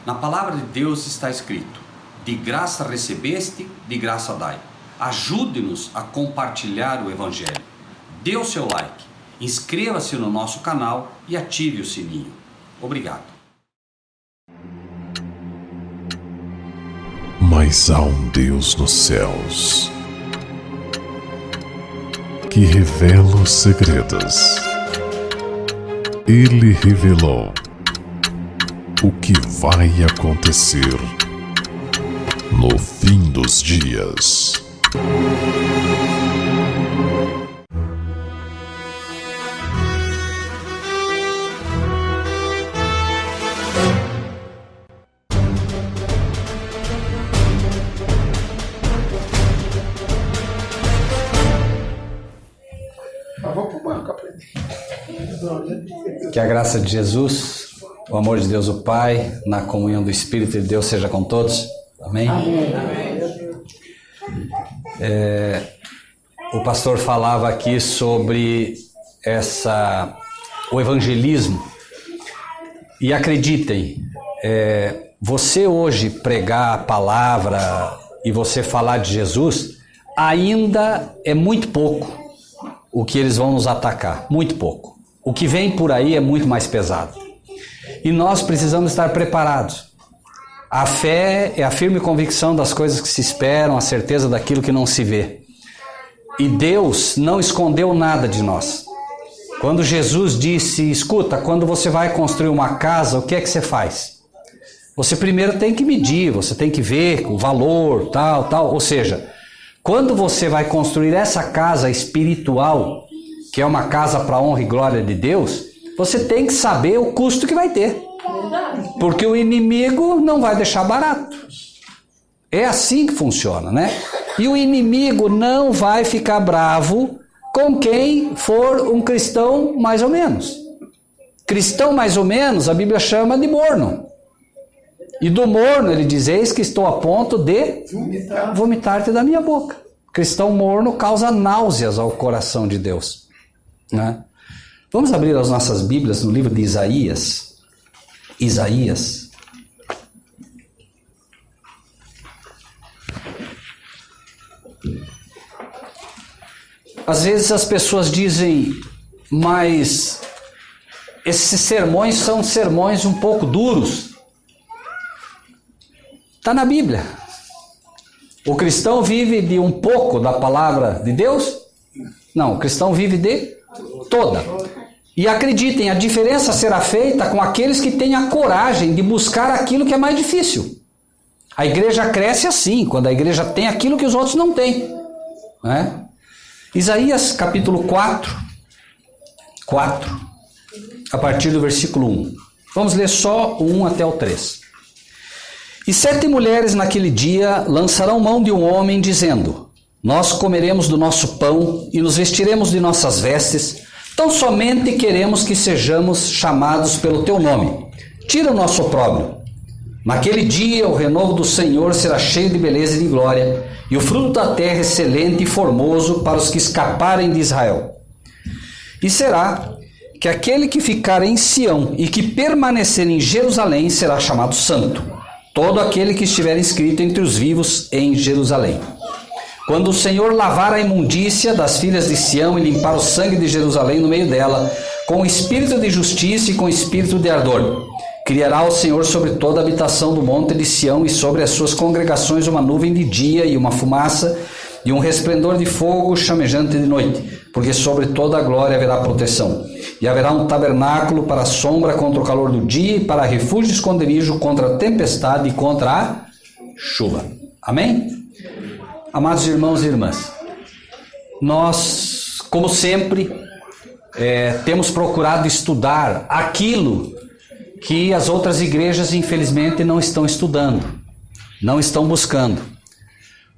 Na palavra de Deus está escrito: de graça recebeste, de graça dai. Ajude-nos a compartilhar o Evangelho. Dê o seu like, inscreva-se no nosso canal e ative o sininho. Obrigado. Mas há um Deus nos céus que revela os segredos. Ele revelou o que vai acontecer no fim dos dias. Que a graça de Jesus, o amor de Deus o Pai, na comunhão do Espírito de Deus seja com todos. Amém? O pastor falava aqui sobre o evangelismo. E acreditem, você hoje pregar a palavra e você falar de Jesus, ainda é muito pouco o que eles vão nos atacar, muito pouco. O que vem por aí é muito mais pesado. E nós precisamos estar preparados. A fé é a firme convicção das coisas que se esperam, a certeza daquilo que não se vê. E Deus não escondeu nada de nós. Quando Jesus disse, escuta, quando você vai construir uma casa, o que é que você faz? Você primeiro tem que medir, você tem que ver o valor, tal. Ou seja, quando você vai construir essa casa espiritual, que é uma casa para a honra e glória de Deus, você tem que saber o custo que vai ter. Porque o inimigo não vai deixar barato. É assim que funciona, né? E o inimigo não vai ficar bravo com quem for um cristão mais ou menos. Cristão mais ou menos, a Bíblia chama de morno. E do morno ele diz, eis que estou a ponto de vomitar-te da minha boca. Cristão morno causa náuseas ao coração de Deus, né? Vamos abrir as nossas Bíblias no livro de Isaías. Isaías. Às vezes as pessoas dizem, mas esses sermões são sermões um pouco duros. Está na Bíblia. O cristão vive de um pouco da palavra de Deus? Não, o cristão vive de toda. E acreditem, a diferença será feita com aqueles que têm a coragem de buscar aquilo que é mais difícil. A igreja cresce assim, quando a igreja tem aquilo que os outros não têm, né? Isaías capítulo 4, a partir do versículo 1. Vamos ler só o 1 até o 3. E 7 mulheres naquele dia lançarão mão de um homem, dizendo, nós comeremos do nosso pão e nos vestiremos de nossas vestes, tão somente queremos que sejamos chamados pelo teu nome. Tira o nosso opróbrio. Naquele dia o renovo do Senhor será cheio de beleza e de glória, e o fruto da terra excelente e formoso para os que escaparem de Israel. E será que aquele que ficar em Sião e que permanecer em Jerusalém será chamado santo, todo aquele que estiver inscrito entre os vivos em Jerusalém. Quando o Senhor lavar a imundícia das filhas de Sião e limpar o sangue de Jerusalém no meio dela, com espírito de justiça e com espírito de ardor, criará o Senhor sobre toda a habitação do monte de Sião e sobre as suas congregações uma nuvem de dia e uma fumaça e um resplendor de fogo chamejante de noite, porque sobre toda a glória haverá proteção. E haverá um tabernáculo para a sombra contra o calor do dia e para refúgio e esconderijo contra a tempestade e contra a chuva. Amém? Amados irmãos e irmãs, nós, como sempre, temos procurado estudar aquilo que as outras igrejas, infelizmente, não estão estudando, não estão buscando.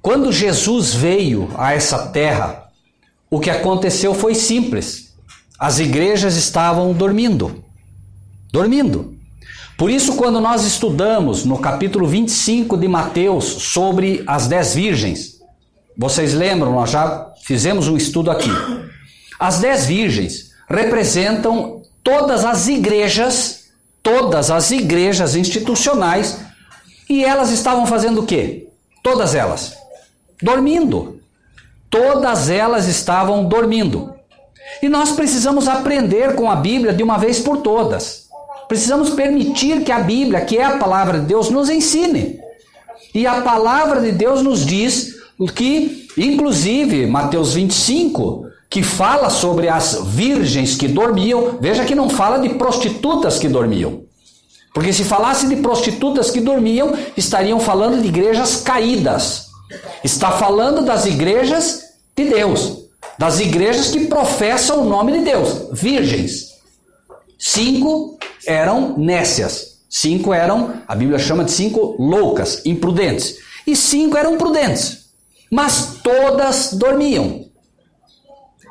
Quando Jesus veio a essa terra, o que aconteceu foi simples. As igrejas estavam dormindo. Por isso, quando nós estudamos no capítulo 25 de Mateus sobre as 10 virgens, vocês lembram, nós já fizemos um estudo aqui. As 10 virgens representam todas as igrejas todas as igrejas institucionais, e elas estavam fazendo o quê? Todas elas dormindo. Todas elas estavam dormindo. E nós precisamos aprender com a Bíblia de uma vez por todas. Precisamos permitir que a Bíblia, que é a palavra de Deus, nos ensine. E a palavra de Deus nos diz que, inclusive, Mateus 25, que fala sobre as virgens que dormiam, veja que não fala de prostitutas que dormiam. Porque se falasse de prostitutas que dormiam, estariam falando de igrejas caídas. Está falando das igrejas de Deus, das igrejas que professam o nome de Deus, virgens. 5 eram nécias, 5 eram, a Bíblia chama de 5 loucas, imprudentes, e 5 eram prudentes, mas todas dormiam.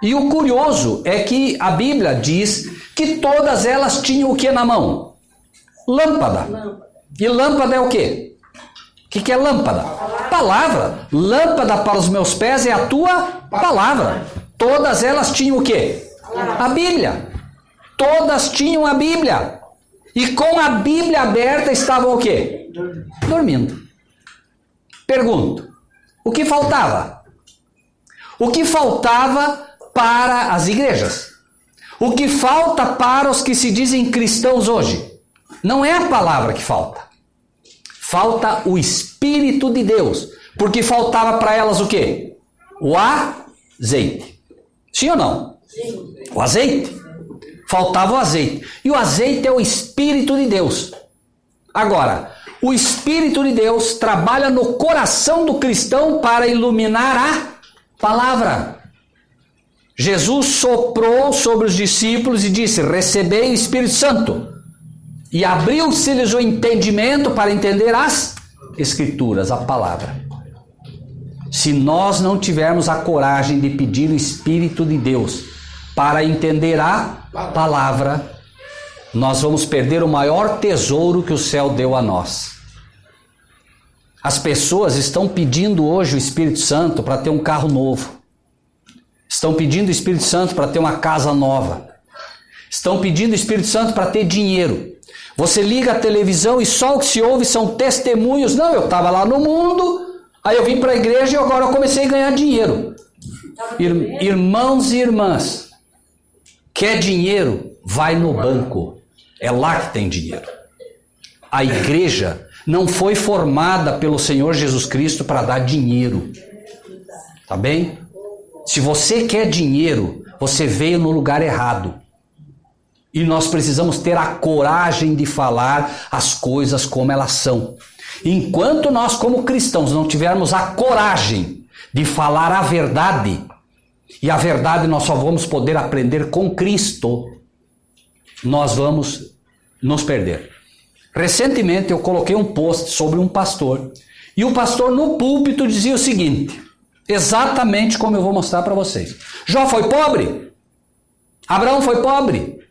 E o curioso é que a Bíblia diz que todas elas tinham o que na mão? Lâmpada. E lâmpada é o quê? O que é lâmpada? Palavra. Lâmpada para os meus pés é a tua palavra. Todas elas tinham o quê? A Bíblia. Todas tinham a Bíblia. E com a Bíblia aberta estavam o quê? Dormindo. Pergunto, o que faltava? O que faltava para as igrejas? O que falta para os que se dizem cristãos hoje? Não é a palavra que falta. Falta o Espírito de Deus. Porque faltava para elas o quê? O azeite. Sim ou não? Sim. O azeite. Faltava o azeite. E o azeite é o Espírito de Deus. Agora, o Espírito de Deus trabalha no coração do cristão para iluminar a palavra. Jesus soprou sobre os discípulos e disse: recebei o Espírito Santo. E abriu-se-lhes o entendimento para entender as Escrituras, a palavra. Se nós não tivermos a coragem de pedir o Espírito de Deus para entender a palavra, nós vamos perder o maior tesouro que o céu deu a nós. As pessoas estão pedindo hoje o Espírito Santo para ter um carro novo. Estão pedindo o Espírito Santo para ter uma casa nova. Estão pedindo o Espírito Santo para ter dinheiro. Você liga a televisão e só o que se ouve são testemunhos. Não, eu estava lá no mundo, aí eu vim para a igreja e agora eu comecei a ganhar dinheiro. Irmãos e irmãs, quer dinheiro? Vai no banco. É lá que tem dinheiro. A igreja não foi formada pelo Senhor Jesus Cristo para dar dinheiro. Tá bem? Se você quer dinheiro, você veio no lugar errado. E nós precisamos ter a coragem de falar as coisas como elas são. Enquanto nós, como cristãos, não tivermos a coragem de falar a verdade, e a verdade nós só vamos poder aprender com Cristo, nós vamos nos perder. Recentemente eu coloquei um post sobre um pastor, e o pastor no púlpito dizia o seguinte, exatamente como eu vou mostrar para vocês. Jó foi pobre, Abraão foi pobre,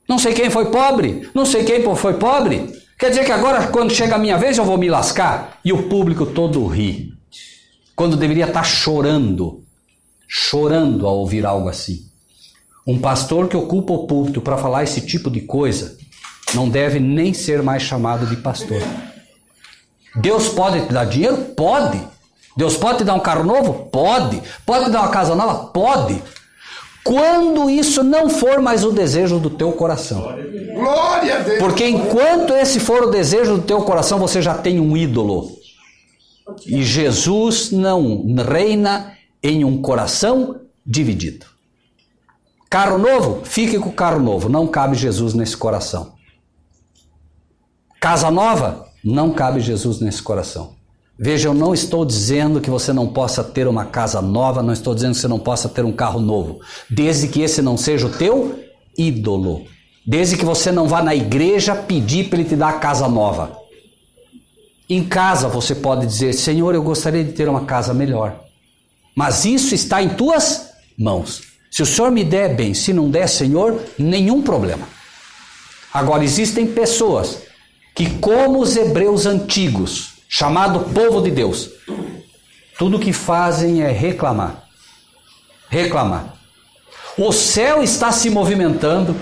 não sei quem foi pobre, não sei quem foi pobre. Quer dizer que agora, quando chega a minha vez, eu vou me lascar? E o público todo ri. Quando deveria estar chorando ao ouvir algo assim. Um pastor que ocupa o púlpito para falar esse tipo de coisa, não deve nem ser mais chamado de pastor. Deus pode te dar dinheiro? Pode. Deus pode te dar um carro novo? Pode. Pode te dar uma casa nova? Pode. Quando isso não for mais o desejo do teu coração. Glória a Deus. Porque enquanto esse for o desejo do teu coração, você já tem um ídolo. E Jesus não reina em um coração dividido. Carro novo? Fique com o carro novo. Não cabe Jesus nesse coração. Casa nova? Não cabe Jesus nesse coração. Veja, eu não estou dizendo que você não possa ter uma casa nova, não estou dizendo que você não possa ter um carro novo, desde que esse não seja o teu ídolo, desde que você não vá na igreja pedir para ele te dar a casa nova. Em casa você pode dizer, Senhor, eu gostaria de ter uma casa melhor, mas isso está em tuas mãos. Se o Senhor me der, bem, se não der, Senhor, nenhum problema. Agora, existem pessoas que, como os hebreus antigos, chamado povo de Deus, tudo que fazem é reclamar. Reclamar. O céu está se movimentando,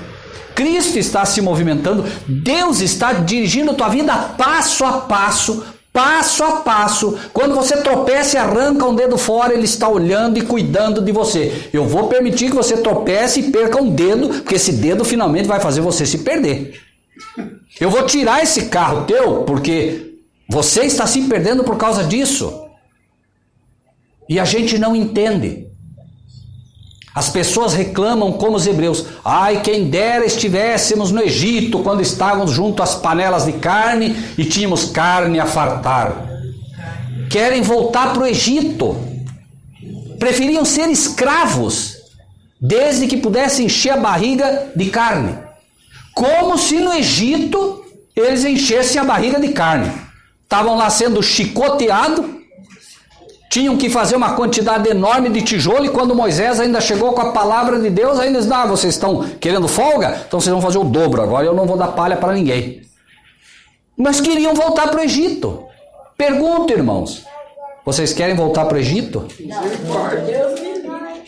Cristo está se movimentando, Deus está dirigindo a tua vida passo a passo, passo a passo. Quando você tropeça e arranca um dedo fora, Ele está olhando e cuidando de você. Eu vou permitir que você tropece e perca um dedo, porque esse dedo finalmente vai fazer você se perder. Eu vou tirar esse carro teu, porque você está se perdendo por causa disso. E a gente não entende. As pessoas reclamam como os hebreus. Ai, quem dera estivéssemos no Egito, quando estávamos junto às panelas de carne e tínhamos carne a fartar. Querem voltar para o Egito. Preferiam ser escravos, desde que pudessem encher a barriga de carne. Como se no Egito eles enchessem a barriga de carne. Estavam lá sendo chicoteados, tinham que fazer uma quantidade enorme de tijolo, e quando Moisés ainda chegou com a palavra de Deus, ainda eles disseram, vocês estão querendo folga? Então vocês vão fazer o dobro, agora eu não vou dar palha para ninguém. Mas queriam voltar para o Egito. Pergunta, irmãos, vocês querem voltar para o Egito?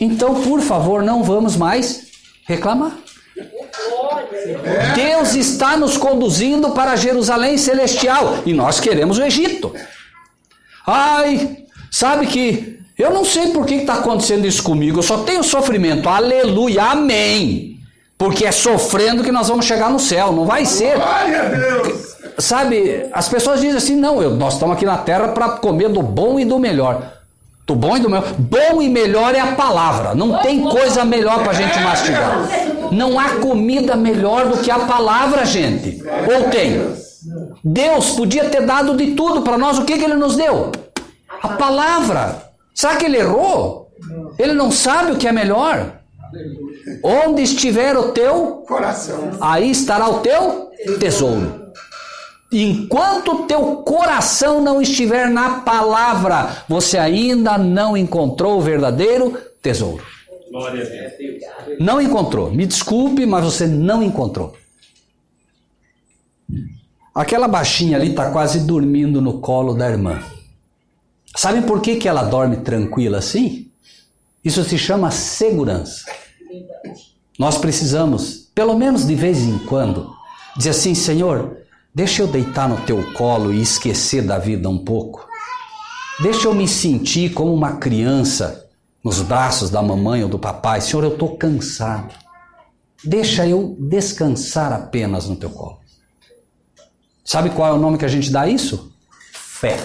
Então, por favor, não vamos mais reclamar. Deus está nos conduzindo para Jerusalém celestial e nós queremos o Egito. Ai, sabe que eu não sei por que está acontecendo isso comigo, eu só tenho sofrimento. Aleluia, amém. Porque é sofrendo que nós vamos chegar no céu, não vai ser. Glória a Deus. Sabe, as pessoas dizem assim, não, nós estamos aqui na terra para comer do bom e do melhor. Do bom e do melhor. Bom e melhor é a palavra. Não tem coisa melhor para a gente mastigar. Não há comida melhor do que a palavra, gente. Ou tem? Deus podia ter dado de tudo para nós. O que Ele nos deu? A palavra. Será que Ele errou? Ele não sabe o que é melhor? Onde estiver o teu coração, aí estará o teu tesouro. Enquanto o teu coração não estiver na palavra, você ainda não encontrou o verdadeiro tesouro. glória a Deus. Não encontrou. Me desculpe, mas você não encontrou. Aquela baixinha ali está quase dormindo no colo da irmã. Sabem por que ela dorme tranquila assim? Isso se chama segurança. Nós precisamos, pelo menos de vez em quando, dizer assim, Senhor, deixa eu deitar no teu colo e esquecer da vida um pouco. Deixa eu me sentir como uma criança nos braços da mamãe ou do papai. Senhor, eu estou cansado. Deixa eu descansar apenas no teu colo. Sabe qual é o nome que a gente dá a isso? Fé.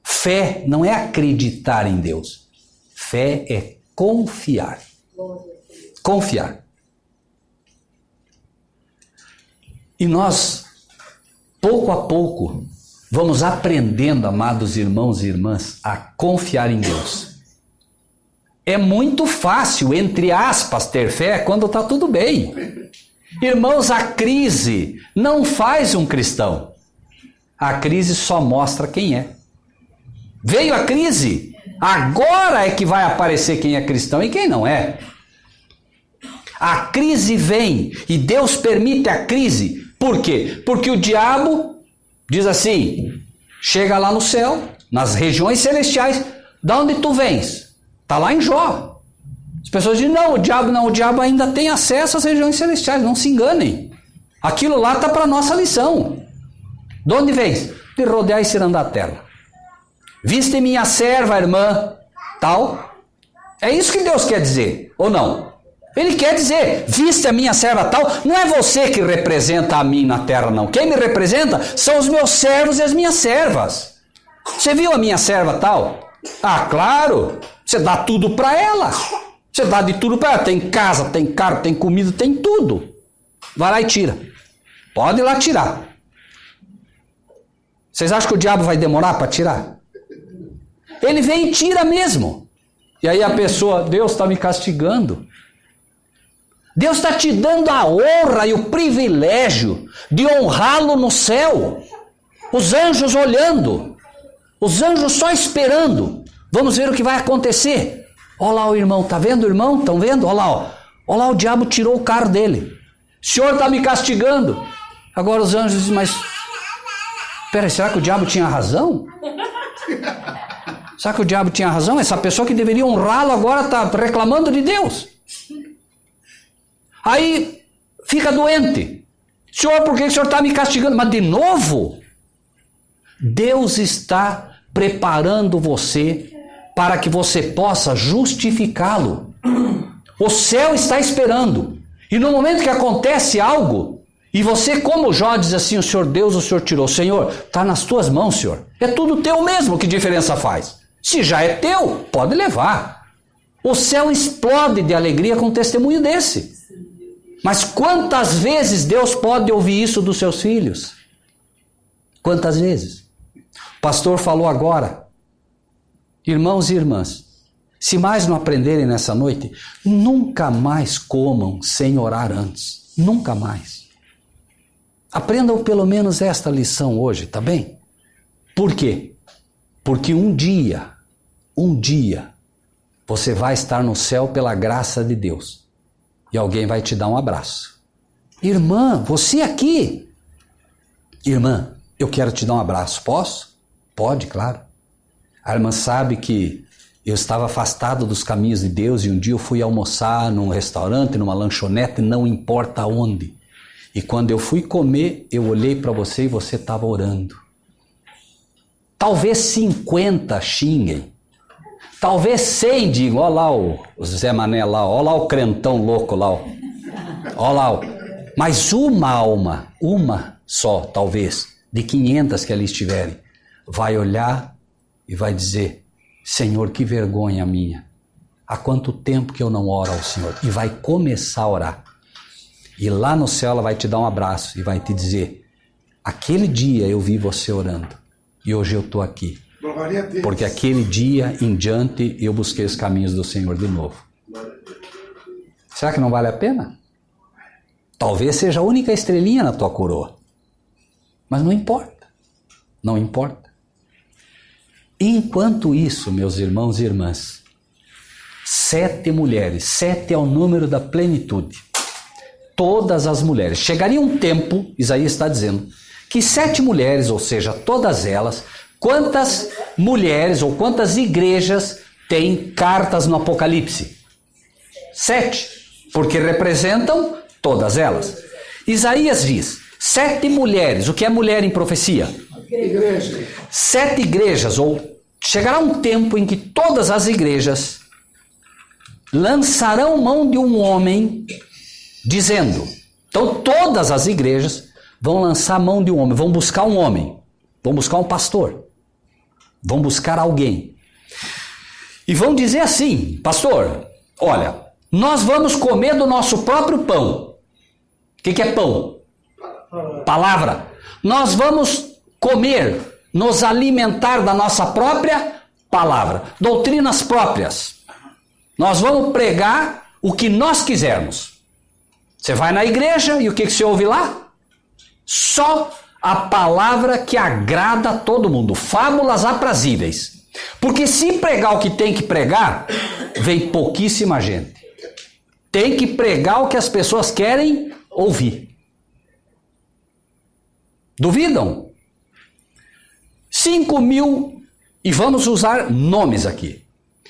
Fé não é acreditar em Deus. Fé é confiar. Confiar. E nós, pouco a pouco, vamos aprendendo, amados irmãos e irmãs, a confiar em Deus. É muito fácil, entre aspas, ter fé quando está tudo bem. Irmãos, a crise não faz um cristão. A crise só mostra quem é. Veio a crise, agora é que vai aparecer quem é cristão e quem não é. A crise vem e Deus permite a crise. Por quê? Porque o diabo diz assim, chega lá no céu, nas regiões celestiais, da onde tu vens? Está lá em Jó. As pessoas dizem, não, o diabo ainda tem acesso às regiões celestiais, não se enganem. Aquilo lá está para a nossa lição. De onde vens? De rodear e cirandar a terra. Viste minha serva, irmã, tal. É isso que Deus quer dizer, ou não? Ele quer dizer, viste a minha serva tal, não é você que representa a mim na terra, não. Quem me representa são os meus servos e as minhas servas. Você viu a minha serva tal? Ah, claro, você dá tudo para ela. Você dá de tudo para ela. Tem casa, tem carro, tem comida, tem tudo. Vai lá e tira. Pode ir lá tirar. Vocês acham que o diabo vai demorar para tirar? Ele vem e tira mesmo. E aí a pessoa, Deus está me castigando. Deus está te dando a honra e o privilégio de honrá-lo no céu. Os anjos olhando. Os anjos só esperando. Vamos ver o que vai acontecer. Olha lá o irmão, tá vendo o irmão? Estão vendo? Olha lá, ó. Olha lá, o diabo tirou o carro dele. O Senhor está me castigando. Agora os anjos dizem, mas... Peraí, será que o diabo tinha razão? Será que o diabo tinha razão? Essa pessoa que deveria honrá-lo agora está reclamando de Deus. Aí fica doente. Senhor, por que o Senhor está me castigando? Mas de novo, Deus está preparando você para que você possa justificá-lo. O céu está esperando. E no momento que acontece algo, e você, como Jó, diz assim, o Senhor Deus, o Senhor tirou. Senhor, está nas tuas mãos, Senhor. É tudo teu mesmo, que diferença faz? Se já é teu, pode levar. O céu explode de alegria com um testemunho desse. Mas quantas vezes Deus pode ouvir isso dos seus filhos? Quantas vezes? O pastor falou agora. Irmãos e irmãs, se mais não aprenderem nessa noite, nunca mais comam sem orar antes. Nunca mais. Aprendam pelo menos esta lição hoje, tá bem? Por quê? Porque um dia, você vai estar no céu pela graça de Deus. E alguém vai te dar um abraço. Irmã, você aqui. Irmã, eu quero te dar um abraço. Posso? Pode, claro. A irmã sabe que eu estava afastado dos caminhos de Deus e um dia eu fui almoçar num restaurante, numa lanchonete, não importa onde. E quando eu fui comer, eu olhei para você e você estava orando. Talvez 50 xinguem. Talvez 100 digam, olha lá o Zé Mané lá, olha lá o crentão louco lá. Olha lá. Mas uma alma, uma só talvez, de 500 que ali estiverem, vai olhar e vai dizer, Senhor, que vergonha minha. Há quanto tempo que eu não oro ao Senhor? E vai começar a orar. E lá no céu ela vai te dar um abraço e vai te dizer, aquele dia eu vi você orando e hoje eu estou aqui. Porque aquele dia em diante eu busquei os caminhos do Senhor de novo. Será que não vale a pena? Talvez seja a única estrelinha na tua coroa. Mas não importa. Não importa. Enquanto isso, meus irmãos e irmãs, 7 mulheres, 7 é o número da plenitude. Todas as mulheres. Chegaria um tempo, Isaías está dizendo, que 7 mulheres, ou seja, todas elas, quantas mulheres ou quantas igrejas têm cartas no Apocalipse? 7, porque representam todas elas. Isaías diz, 7 mulheres, o que é mulher em profecia? Igreja. 7 igrejas, ou chegará um tempo em que todas as igrejas lançarão mão de um homem dizendo, então todas as igrejas vão lançar mão de um homem, vão buscar um homem, vão buscar um pastor, vão buscar alguém. E vão dizer assim, pastor, olha, nós vamos comer do nosso próprio pão. O que é pão? Palavra. Nós vamos comer, nos alimentar da nossa própria palavra. Doutrinas próprias. Nós vamos pregar o que nós quisermos. Você vai na igreja e o que você ouve lá? Só a palavra que agrada a todo mundo. Fábulas aprazíveis. Porque se pregar o que tem que pregar, vem pouquíssima gente. Tem que pregar o que as pessoas querem ouvir. Duvidam? 5.000, e vamos usar nomes aqui.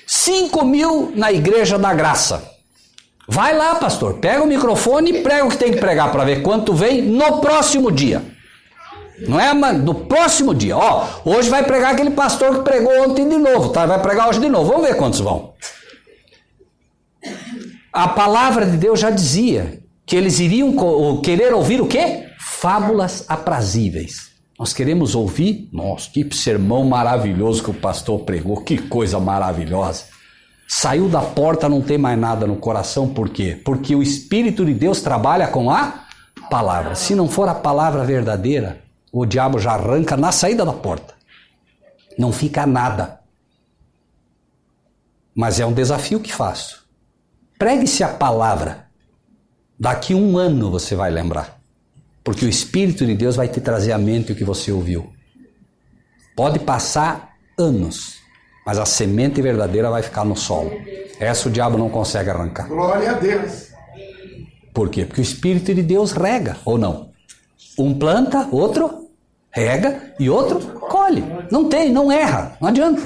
5.000 na Igreja da Graça. Vai lá, pastor, pega o microfone e prega o que tem que pregar para ver quanto vem no próximo dia. Não é no próximo dia. Ó, hoje vai pregar aquele pastor que pregou ontem de novo, tá? Vai pregar hoje de novo. Vamos ver quantos vão. A palavra de Deus já dizia que eles iriam querer ouvir o quê? Fábulas aprazíveis. Nós queremos ouvir, nossa, que sermão maravilhoso que o pastor pregou, que coisa maravilhosa. Saiu da porta, não tem mais nada no coração, por quê? Porque o Espírito de Deus trabalha com a palavra. Se não for a palavra verdadeira, o diabo já arranca na saída da porta. Não fica nada. Mas é um desafio que faço. Pregue-se a palavra. Daqui 1 ano você vai lembrar. Porque o Espírito de Deus vai te trazer à mente o que você ouviu. Pode passar anos, mas a semente verdadeira vai ficar no solo. Essa o diabo não consegue arrancar. Glória a Deus. Por quê? Porque o Espírito de Deus rega, ou não? Um planta, outro rega e outro colhe. Não tem, não erra, não adianta.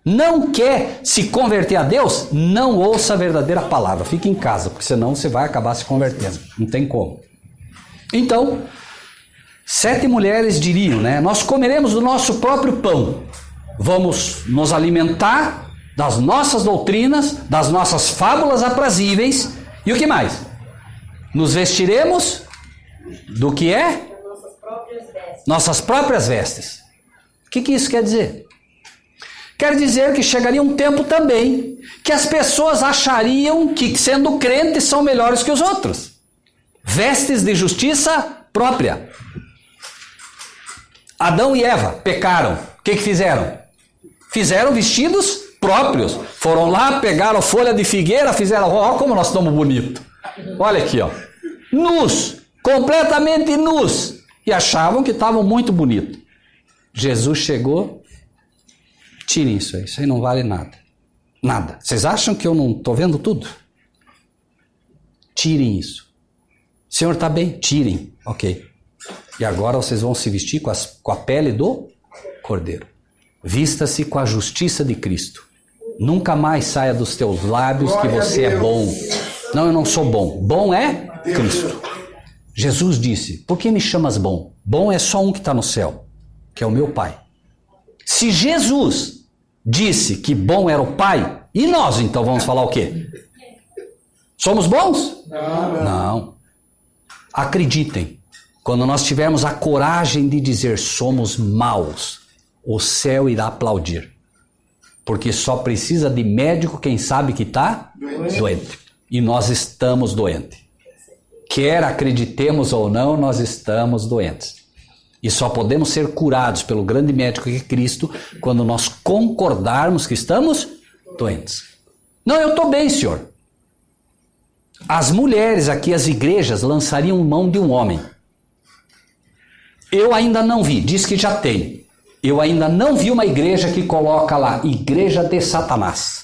não quer se converter a Deus, não ouça a verdadeira palavra. Fique em casa, porque senão você vai acabar se convertendo. Não tem como. Então, 7 mulheres diriam, né? Nós comeremos do nosso próprio pão. Vamos nos alimentar das nossas doutrinas, das nossas fábulas aprazíveis. E o que mais? Nos vestiremos do que é? Nossas próprias vestes. O que isso quer dizer? Quer dizer que chegaria um tempo também que as pessoas achariam que, sendo crentes, são melhores que os outros. Vestes de justiça própria. Adão e Eva pecaram. O que fizeram? Fizeram vestidos próprios. Foram lá, pegaram folha de figueira, fizeram, ó, como nós estamos bonitos. Olha aqui, ó. Nus, completamente nus. E achavam que estavam muito bonitos. Jesus chegou, tirem isso aí não vale nada. Nada. Vocês acham que eu não estou vendo tudo? Tirem isso. O senhor está bem? Tirem. Ok. E agora vocês vão se vestir com a pele do Cordeiro. Vista-se com a justiça de Cristo. Nunca mais saia dos teus lábios que você é bom. Não, eu não sou bom. Bom é Cristo. Jesus disse, por que me chamas bom? Bom é só um que está no céu, que é o meu Pai. Se Jesus disse que bom era o Pai, e nós então vamos falar o quê? Somos bons? Não. Acreditem, quando nós tivermos a coragem de dizer somos maus, o céu irá aplaudir. Porque só precisa de médico quem sabe que está doente. E nós estamos doentes. Quer acreditemos ou não, nós estamos doentes. E só podemos ser curados pelo grande médico que é Cristo quando nós concordarmos que estamos doentes. Não, eu estou bem, senhor. As mulheres aqui, as igrejas, lançariam mão de um homem. Eu ainda não vi, diz que já tem. Eu ainda não vi uma igreja que coloca lá, Igreja de Satanás.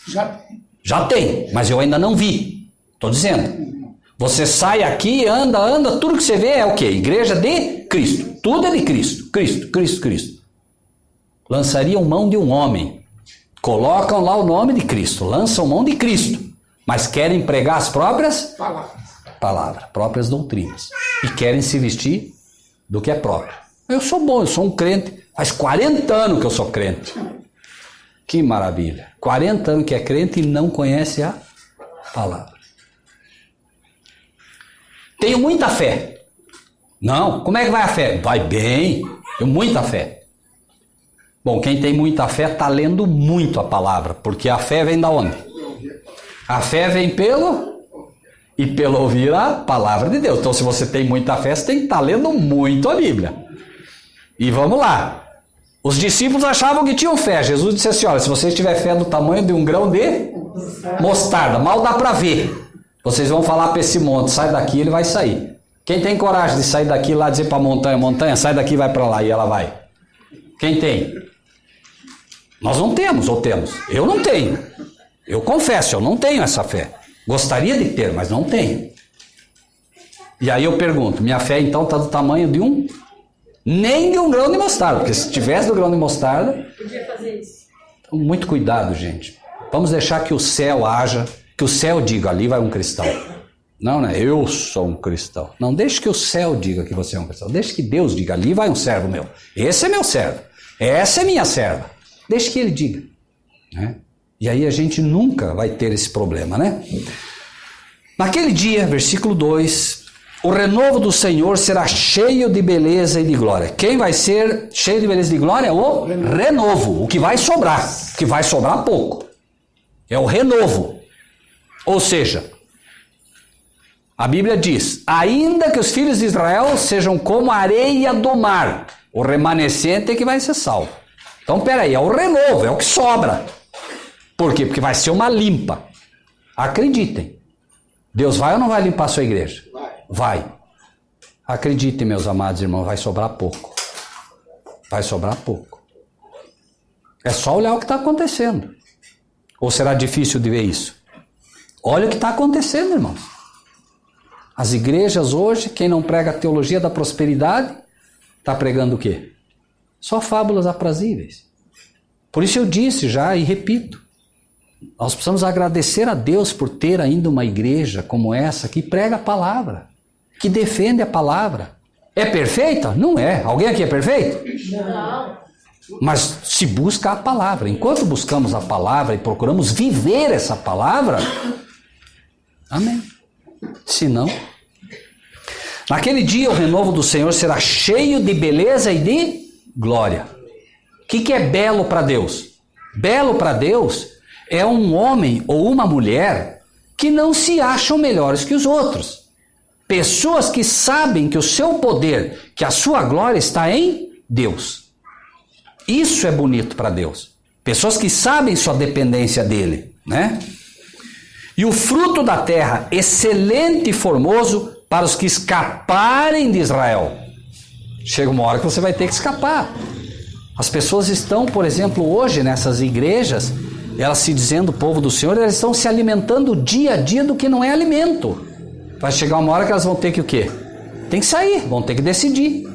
Já tem, mas eu ainda não vi. Estou dizendo. Você sai aqui, anda, tudo que você vê é o quê? Igreja de Cristo. Tudo é de Cristo. Cristo. Lançariam mão de um homem. Colocam lá o nome de Cristo. Lançam mão de Cristo. Mas querem pregar as próprias palavras, próprias doutrinas. E querem se vestir do que é próprio. Eu sou bom, eu sou um crente. Faz 40 anos que eu sou crente. Que maravilha. 40 anos que é crente e não conhece a palavra. Tenho muita fé. Não, como é que vai a fé? Vai bem, tenho muita fé. Bom, quem tem muita fé está lendo muito a palavra, porque a fé vem da onde? A fé vem pelo ouvir a palavra de Deus. Então, se você tem muita fé, você tem que estar lendo muito a Bíblia. E vamos lá. Os discípulos achavam que tinham fé. Jesus disse assim, olha, se vocês tiverem fé do tamanho de um grão de mostarda, mal dá para ver. Vocês vão falar para esse monte, sai daqui, ele vai sair. Quem tem coragem de sair daqui lá, dizer para a montanha, sai daqui, vai para lá, e ela vai? Quem tem? Nós não temos, ou temos? Eu não tenho. Eu confesso, eu não tenho essa fé. Gostaria de ter, mas não tenho. E aí eu pergunto, minha fé então está do tamanho de um? Nem de um grão de mostarda, porque se tivesse do grão de mostarda... Podia fazer isso. Então, muito cuidado, gente. Vamos deixar que o céu haja, que o céu diga, ali vai um cristão. Não, né? Eu sou um cristão. Não, deixe que o céu diga que você é um cristão. Deixe que Deus diga, ali vai um servo meu. Esse é meu servo. Essa é minha serva. Deixe que ele diga. Né? E aí a gente nunca vai ter esse problema, né? Naquele dia, versículo 2, o renovo do Senhor será cheio de beleza e de glória. Quem vai ser cheio de beleza e de glória? O renovo. O que vai sobrar. O que vai sobrar pouco. É o renovo. Ou seja, a Bíblia diz, ainda que os filhos de Israel sejam como a areia do mar, o remanescente é que vai ser salvo. Então, peraí, é o renovo, é o que sobra. Por quê? Porque vai ser uma limpa. Acreditem. Deus vai ou não vai limpar a sua igreja? Vai. Acreditem, meus amados irmãos, vai sobrar pouco. Vai sobrar pouco. É só olhar o que está acontecendo. Ou será difícil de ver isso? Olha o que está acontecendo, irmãos. As igrejas hoje, quem não prega a teologia da prosperidade, está pregando o quê? Só fábulas aprazíveis. Por isso eu disse já e repito, nós precisamos agradecer a Deus por ter ainda uma igreja como essa que prega a palavra, que defende a palavra. É perfeita? Não é. Alguém aqui é perfeito? Não. Mas se busca a palavra. Enquanto buscamos a palavra e procuramos viver essa palavra, amém. Se não, naquele dia o renovo do Senhor será cheio de beleza e de glória. O que é belo para Deus? Belo para Deus é um homem ou uma mulher que não se acham melhores que os outros. Pessoas que sabem que o seu poder, que a sua glória está em Deus. Isso é bonito para Deus. Pessoas que sabem sua dependência dele, né? E o fruto da terra, excelente e formoso para os que escaparem de Israel. Chega uma hora que você vai ter que escapar. As pessoas estão, por exemplo, hoje nessas igrejas, elas se dizendo povo do Senhor, elas estão se alimentando dia a dia do que não é alimento. Vai chegar uma hora que elas vão ter que o quê? Tem que sair, vão ter que decidir.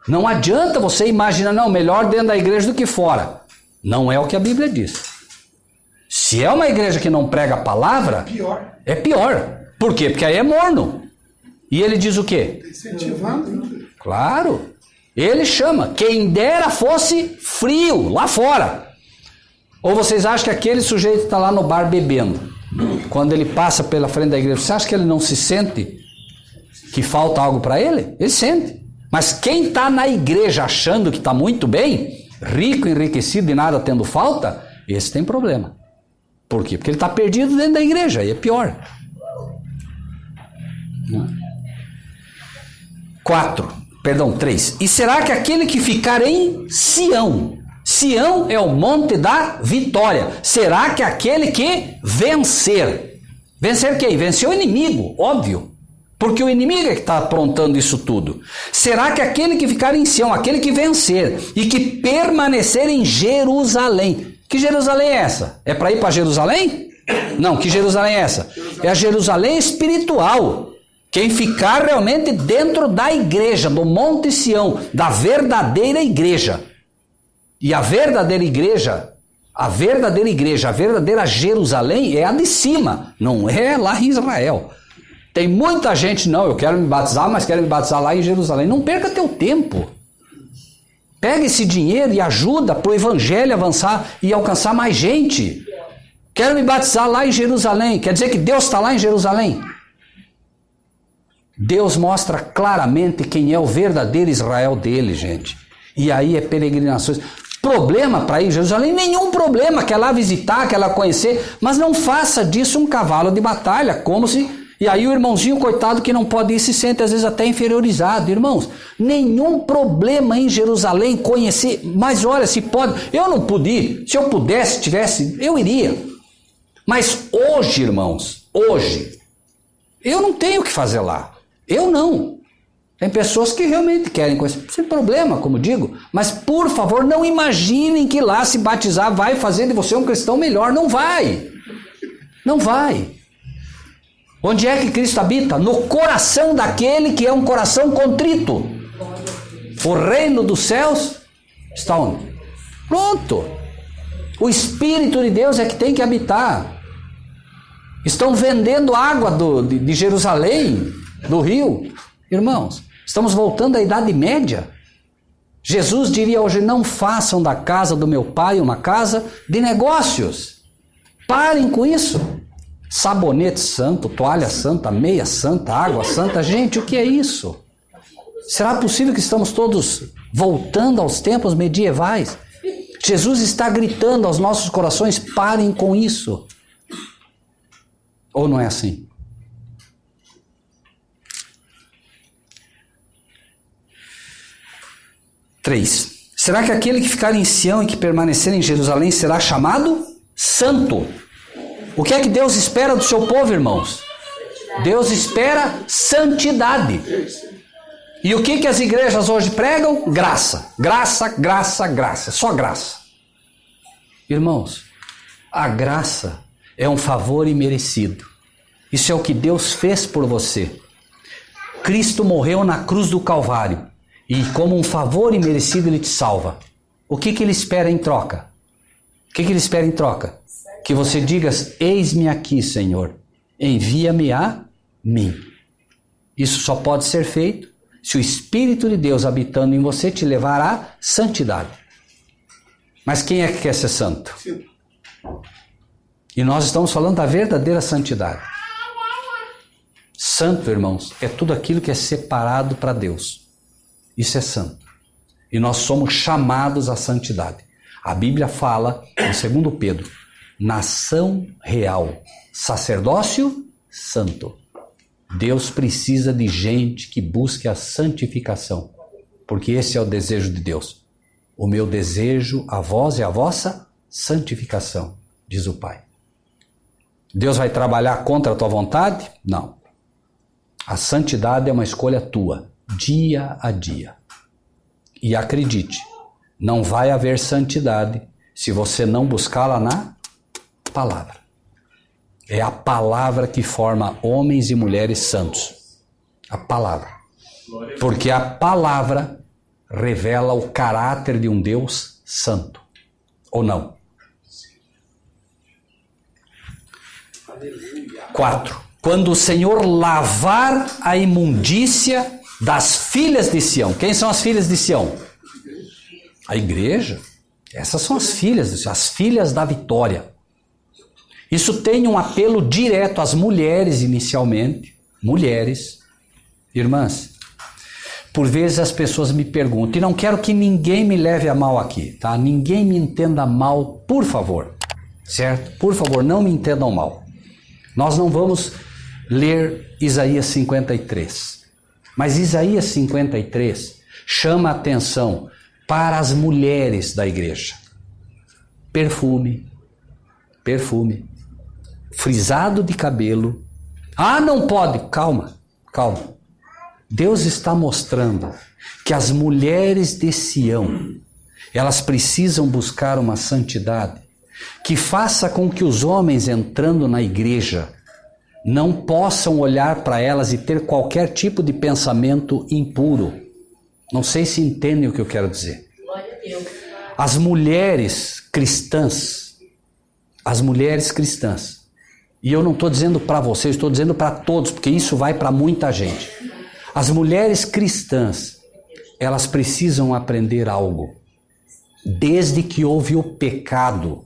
Não adianta você imaginar, não, melhor dentro da igreja do que fora. Não é o que a Bíblia diz. Se é uma igreja que não prega a palavra, é pior. Por quê? Porque aí é morno. E ele diz o quê? Incentivando. Claro. Ele chama, quem dera fosse frio, lá fora. Ou vocês acham que aquele sujeito está lá no bar bebendo? Quando ele passa pela frente da igreja, você acha que ele não se sente que falta algo para ele? Ele sente. Mas quem está na igreja achando que está muito bem, rico, enriquecido e nada tendo falta, esse tem problema. Por quê? Porque ele está perdido dentro da igreja, aí é pior. 3. E será que aquele que ficar em Sião, Sião é o monte da vitória, será que aquele que vencer quem? Vencer o inimigo, óbvio. Porque o inimigo é que está aprontando isso tudo. Será que aquele que ficar em Sião, aquele que vencer e que permanecer em Jerusalém. Que Jerusalém é essa? É para ir para Jerusalém? Não, que Jerusalém é essa? É a Jerusalém espiritual. Quem ficar realmente dentro da igreja, do Monte Sião, da verdadeira igreja. E a verdadeira igreja, a verdadeira Jerusalém é a de cima, não é lá em Israel. Tem muita gente, não, eu quero me batizar, mas quero me batizar lá em Jerusalém. Não perca teu tempo. Pega esse dinheiro e ajuda para o evangelho avançar e alcançar mais gente. Quero me batizar lá em Jerusalém. Quer dizer que Deus está lá em Jerusalém? Deus mostra claramente quem é o verdadeiro Israel dele, gente. E aí é peregrinações. Problema para ir em Jerusalém? Nenhum problema. Quer lá visitar, quer lá conhecer, mas não faça disso um cavalo de batalha, como se... E aí o irmãozinho coitado que não pode ir se sente às vezes até inferiorizado. Irmãos, nenhum problema em Jerusalém conhecer, mas olha, se pode, eu não pude ir, se eu pudesse, tivesse, eu iria. Mas hoje, irmãos, hoje, eu não tenho o que fazer lá, eu não. Tem pessoas que realmente querem conhecer, sem problema, como digo, mas por favor não imaginem que lá se batizar vai fazer de você um cristão melhor, não vai, não vai. Onde é que Cristo habita? No coração daquele que é um coração contrito. O reino dos céus está onde? Pronto. O Espírito de Deus é que tem que habitar. Estão vendendo água de Jerusalém, do rio. Irmãos, estamos voltando à Idade Média. Jesus diria hoje, não façam da casa do meu pai uma casa de negócios. Parem com isso. Sabonete santo, toalha santa, meia santa, água santa. Gente, o que é isso? Será possível que estamos todos voltando aos tempos medievais? Jesus está gritando aos nossos corações, parem com isso. Ou não é assim? Três. Será que aquele que ficar em Sião e que permanecer em Jerusalém será chamado santo? O que é que Deus espera do seu povo, irmãos? Deus espera santidade. E o que as igrejas hoje pregam? Graça. Graça, graça, graça. Só graça. Irmãos, a graça é um favor imerecido. Isso é o que Deus fez por você. Cristo morreu na cruz do Calvário. E como um favor imerecido Ele te salva. o que ele espera em troca? O que ele espera em troca? Que você diga, eis-me aqui, Senhor, envia-me a mim. Isso só pode ser feito se o Espírito de Deus habitando em você te levar à santidade. Mas quem é que quer ser santo? E nós estamos falando da verdadeira santidade. Santo, irmãos, é tudo aquilo que é separado para Deus. Isso é santo. E nós somos chamados à santidade. A Bíblia fala, em 2 Pedro, nação real, sacerdócio santo. Deus precisa de gente que busque a santificação, porque esse é o desejo de Deus. O meu desejo a vós é a vossa santificação, diz o Pai. Deus vai trabalhar contra a tua vontade? Não. A santidade é uma escolha tua, dia a dia. E acredite, não vai haver santidade se você não buscá-la na palavra. É a palavra que forma homens e mulheres santos. A palavra. Porque a palavra revela o caráter de um Deus santo. Ou não? 4. Quando o Senhor lavar a imundícia das filhas de Sião. Quem são as filhas de Sião? A igreja. Essas são as filhas de Sião, as filhas da vitória. Isso tem um apelo direto às mulheres inicialmente. Mulheres. Irmãs, por vezes as pessoas me perguntam, e não quero que ninguém me leve a mal aqui, tá? Ninguém me entenda mal, por favor. Certo? Por favor, não me entendam mal. Nós não vamos ler Isaías 53. Mas Isaías 53 chama a atenção para as mulheres da igreja. Perfume, frisado de cabelo. Ah, não pode. Calma. Deus está mostrando que as mulheres de Sião, elas precisam buscar uma santidade que faça com que os homens entrando na igreja não possam olhar para elas e ter qualquer tipo de pensamento impuro. Não sei se entendem o que eu quero dizer. As mulheres cristãs, e eu não estou dizendo para vocês, estou dizendo para todos, porque isso vai para muita gente. As mulheres cristãs, elas precisam aprender algo. Desde que houve o pecado,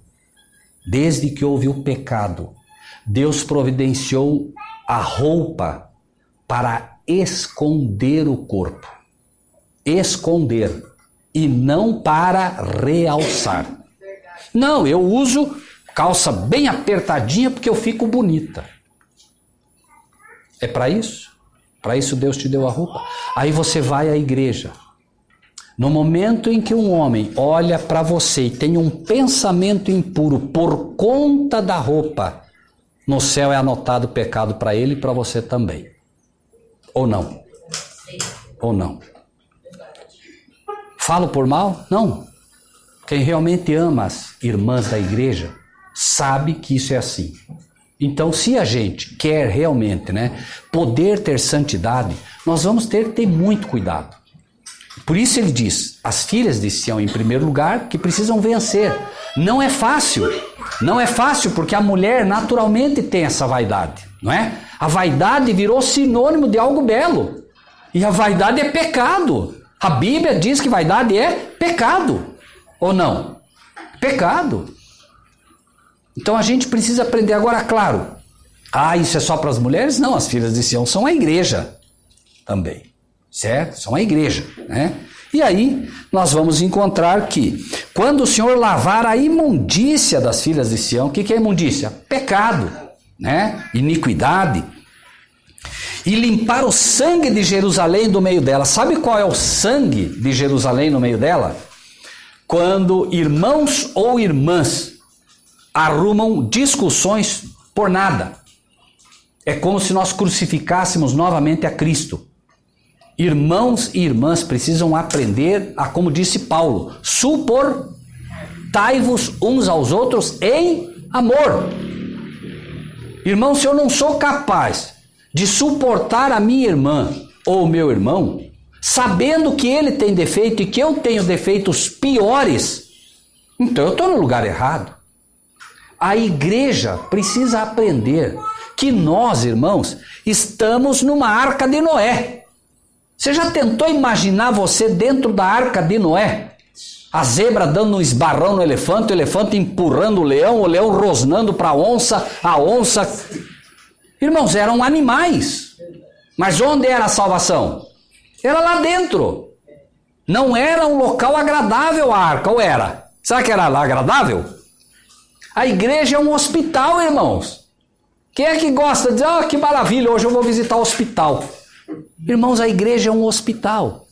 Deus providenciou a roupa para esconder o corpo. Esconder e não para realçar. Não, eu uso calça bem apertadinha porque eu fico bonita. É para isso? Para isso Deus te deu a roupa. Aí você vai à igreja. No momento em que um homem olha para você e tem um pensamento impuro por conta da roupa, no céu é anotado pecado para ele e para você também. Ou não? Ou não? Falo por mal? Não. Quem realmente ama as irmãs da igreja sabe que isso é assim. Então, se a gente quer realmente, poder ter santidade, nós vamos ter que ter muito cuidado. Por isso ele diz, as filhas de Sião, em primeiro lugar, que precisam vencer. Não é fácil porque a mulher naturalmente tem essa vaidade, não é? A vaidade virou sinônimo de algo belo. E a vaidade é pecado. A Bíblia diz que vaidade é pecado. Ou não? Pecado. Então a gente precisa aprender agora, claro. Isso é só para as mulheres? Não, as filhas de Sião são a igreja também. Certo? São a igreja, E aí nós vamos encontrar que quando o Senhor lavar a imundícia das filhas de Sião, o que é imundícia? Pecado, Iniquidade. E limpar o sangue de Jerusalém do meio dela. Sabe qual é o sangue de Jerusalém no meio dela? Quando irmãos ou irmãs arrumam discussões por nada. É como se nós crucificássemos novamente a Cristo. Irmãos e irmãs precisam aprender a, como disse Paulo, suportai-vos uns aos outros em amor. Irmão, se eu não sou capaz de suportar a minha irmã ou o meu irmão, sabendo que ele tem defeito e que eu tenho defeitos piores, então eu estou no lugar errado. A igreja precisa aprender que nós, irmãos, estamos numa arca de Noé. Você já tentou imaginar você dentro da arca de Noé? A zebra dando um esbarrão no elefante, o elefante empurrando o leão rosnando para a onça. Irmãos, eram animais. Mas onde era a salvação? Era lá dentro. Não era um local agradável a arca, ou era? Será que era lá agradável? A igreja é um hospital, irmãos. Quem é que gosta de dizer, que maravilha, hoje eu vou visitar o hospital? Irmãos, a igreja é um hospital.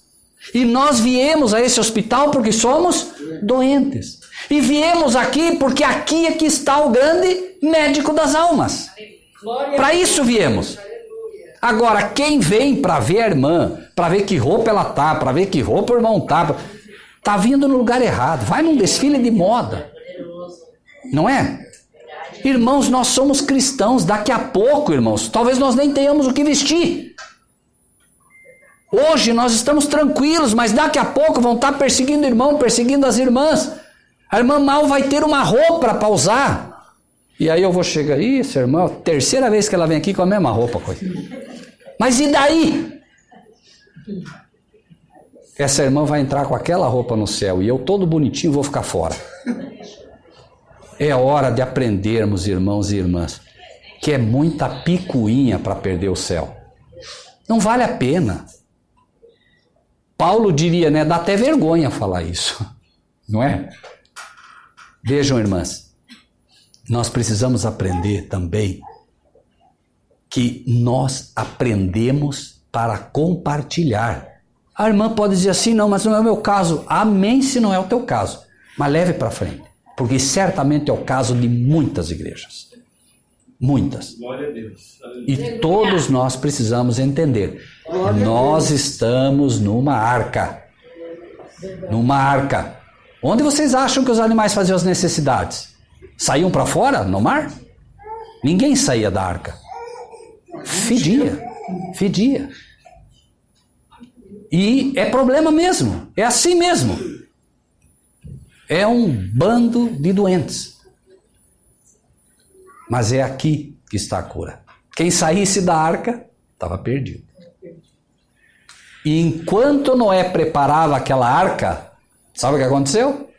E nós viemos a esse hospital porque somos doentes. E viemos aqui porque aqui é que está o grande médico das almas. Para isso viemos. Agora, quem vem para ver a irmã, para ver que roupa ela tá, para ver que roupa o irmão tá vindo no lugar errado. Vai num desfile de moda. Não é? Irmãos, nós somos cristãos. Daqui a pouco, irmãos, talvez nós nem tenhamos o que vestir. Hoje nós estamos tranquilos, mas daqui a pouco vão estar perseguindo o irmão, perseguindo as irmãs. A irmã mal vai ter uma roupa para usar. E aí eu vou chegar, essa irmã, terceira vez que ela vem aqui com a mesma roupa, coisa. Mas e daí? Essa irmã vai entrar com aquela roupa no céu e eu todo bonitinho vou ficar fora. É hora de aprendermos, irmãos e irmãs, que é muita picuinha para perder o céu. Não vale a pena. Paulo diria, né? Dá até vergonha falar isso. Não é? Vejam, irmãs, nós precisamos aprender também que nós aprendemos para compartilhar. A irmã pode dizer assim, não, mas não é o meu caso. Amém se não é o teu caso. Mas leve para frente. Porque certamente é o caso de muitas igrejas. Muitas. Glória a Deus. E todos nós precisamos entender. Nós estamos numa arca. Numa arca. Onde vocês acham que os animais faziam as necessidades? Saíam para fora, no mar? Ninguém saía da arca. Fedia. E é problema mesmo. É assim mesmo. É um bando de doentes. Mas é aqui que está a cura. Quem saísse da arca, estava perdido. E enquanto Noé preparava aquela arca, sabe o que aconteceu?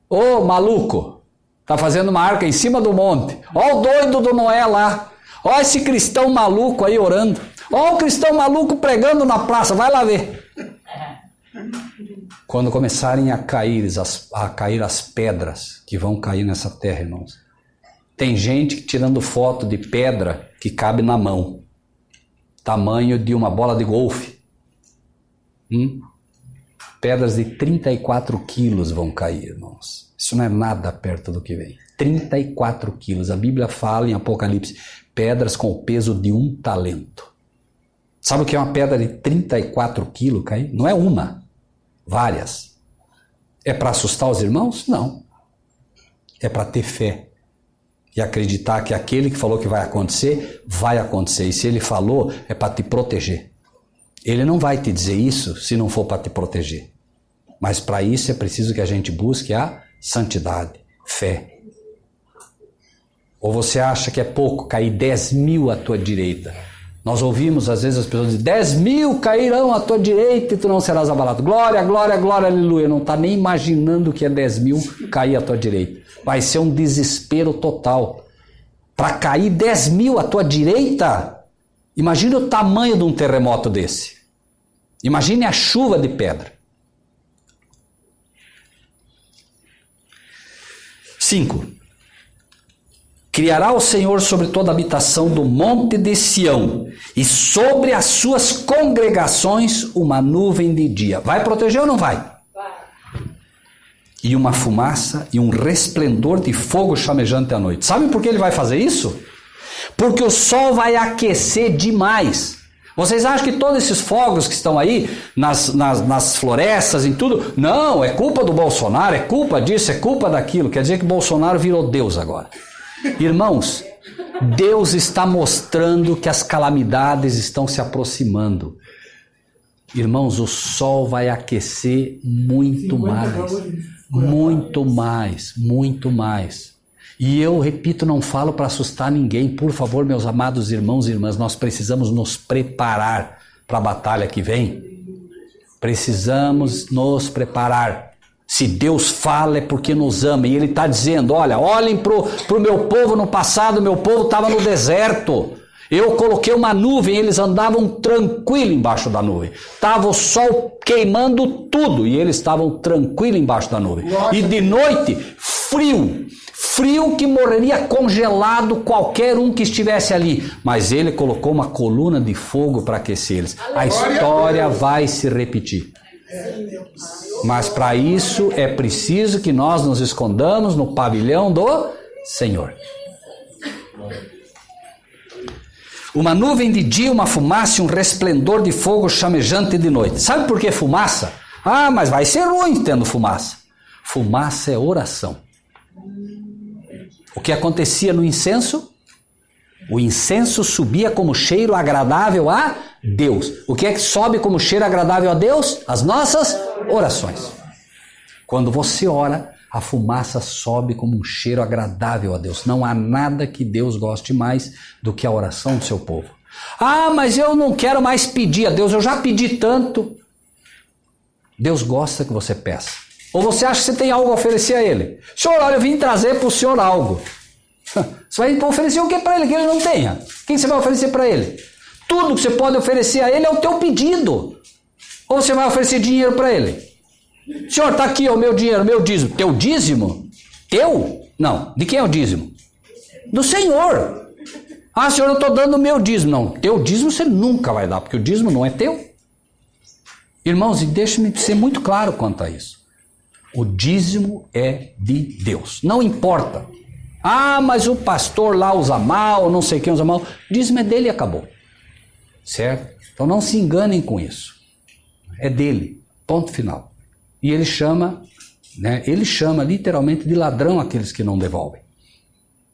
Ô maluco, está fazendo uma arca em cima do monte. Ó o doido do Noé lá. Ó esse cristão maluco aí orando. Ó o cristão maluco pregando na praça, vai lá ver. Quando começarem a cair as pedras que vão cair nessa terra, irmãos. Tem gente tirando foto de pedra que cabe na mão. Tamanho de uma bola de golfe. Pedras de 34 quilos vão cair, irmãos. Isso não é nada perto do que vem. 34 quilos. A Bíblia fala em Apocalipse, pedras com o peso de 1 talento. Sabe o que é uma pedra de 34 quilos cair? Não é uma, várias. É para assustar os irmãos? Não. É para ter fé. E acreditar que aquele que falou que vai acontecer, vai acontecer. E se ele falou, é para te proteger. Ele não vai te dizer isso se não for para te proteger. Mas para isso é preciso que a gente busque a santidade, fé. Ou você acha que é pouco cair 10 mil à tua direita? Nós ouvimos às vezes as pessoas dizem, 10 mil cairão à tua direita e tu não serás abalado. Glória, glória, glória, aleluia. Não está nem imaginando que é 10 mil cair à tua direita. Vai ser um desespero total. Para cair 10 mil à tua direita, imagine o tamanho de um terremoto desse. Imagine a chuva de pedra. 5. Criará o Senhor sobre toda a habitação do monte de Sião e sobre as suas congregações uma nuvem de dia. Vai proteger ou não vai? Vai. E uma fumaça e um resplendor de fogo chamejante à noite. Sabe por que ele vai fazer isso? Porque o sol vai aquecer demais. Vocês acham que todos esses fogos que estão aí nas florestas e tudo, não, é culpa do Bolsonaro, é culpa disso, é culpa daquilo. Quer dizer que Bolsonaro virou Deus agora. Irmãos, Deus está mostrando que as calamidades estão se aproximando. Irmãos, o sol vai aquecer muito mais. Muito mais, muito mais. E eu repito, não falo para assustar ninguém. Por favor, meus amados irmãos e irmãs, nós precisamos nos preparar para a batalha que vem. Precisamos nos preparar. Se Deus fala é porque nos ama. E Ele está dizendo, olha, olhem para o meu povo no passado, meu povo estava no deserto. Eu coloquei uma nuvem, eles andavam tranquilo embaixo da nuvem. Estava o sol queimando tudo e eles estavam tranquilos embaixo da nuvem. E de noite, frio. Frio que morreria congelado qualquer um que estivesse ali. Mas Ele colocou uma coluna de fogo para aquecer eles. A história vai se repetir. Mas para isso é preciso que nós nos escondamos no pavilhão do Senhor. Uma nuvem de dia, uma fumaça e um resplendor de fogo chamejante de noite. Sabe por que fumaça? Ah, mas vai ser ruim tendo fumaça. Fumaça é oração. O que acontecia no incenso? O incenso subia como cheiro agradável a Deus. O que é que sobe como cheiro agradável a Deus? As nossas orações. Quando você ora, a fumaça sobe como um cheiro agradável a Deus. Não há nada que Deus goste mais do que a oração do seu povo. Ah, mas eu não quero mais pedir a Deus, eu já pedi tanto. Deus gosta que você peça. Ou você acha que você tem algo a oferecer a Ele? Senhor, olha, eu vim trazer para o Senhor algo. Você vai oferecer o que para Ele que Ele não tenha? O que você vai oferecer para Ele? Tudo que você pode oferecer a Ele é o teu pedido. Ou você vai oferecer dinheiro para Ele? Senhor, está aqui o meu dinheiro, meu dízimo. Teu dízimo? Teu? Não. De quem é o dízimo? Do Senhor. Ah, Senhor, eu estou dando o meu dízimo. Não, teu dízimo você nunca vai dar, porque o dízimo não é teu. Irmãos, e deixe-me ser muito claro quanto a isso. O dízimo é de Deus. Não importa. Ah, mas o pastor lá usa mal, não sei quem usa mal. O dízimo é dele e acabou. Certo? Então não se enganem com isso. É dele. Ponto final. E ele chama literalmente de ladrão aqueles que não devolvem.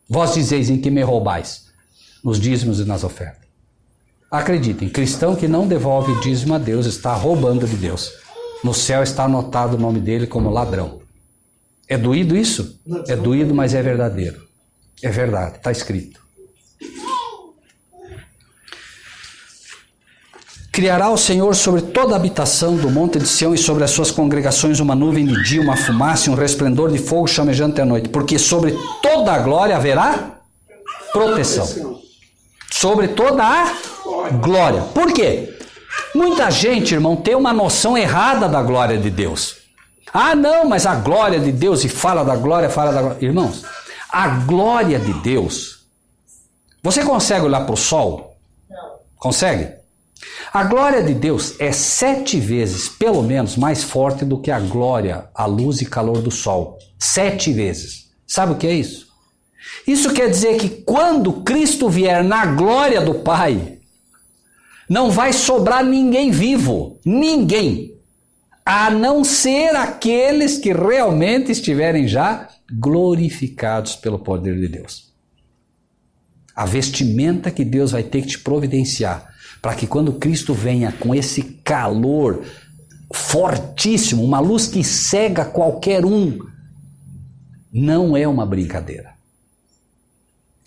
Vós dizeis em que me roubais? Nos dízimos e nas ofertas. Acreditem, cristão que não devolve o dízimo a Deus está roubando de Deus. No céu está anotado o nome dele como ladrão. É doído isso? É doído, mas é verdadeiro. É verdade, está escrito. Criará o Senhor sobre toda a habitação do monte de Sião e sobre as suas congregações uma nuvem de dia, uma fumaça e um resplendor de fogo chamejante à noite. Porque sobre toda a glória haverá proteção. Sobre toda a glória. Por quê? Muita gente, irmão, tem uma noção errada da glória de Deus. Ah, não, mas a glória de Deus, e fala da glória. Irmãos, a glória de Deus, você consegue olhar para o sol? Não. Consegue? A glória de Deus é 7 vezes, pelo menos, mais forte do que a glória, a luz e calor do sol. 7 vezes. Sabe o que é isso? Isso quer dizer que quando Cristo vier na glória do Pai, não vai sobrar ninguém vivo. Ninguém. A não ser aqueles que realmente estiverem já glorificados pelo poder de Deus. A vestimenta que Deus vai ter que te providenciar para que quando Cristo venha com esse calor fortíssimo, uma luz que cega qualquer um, não é uma brincadeira.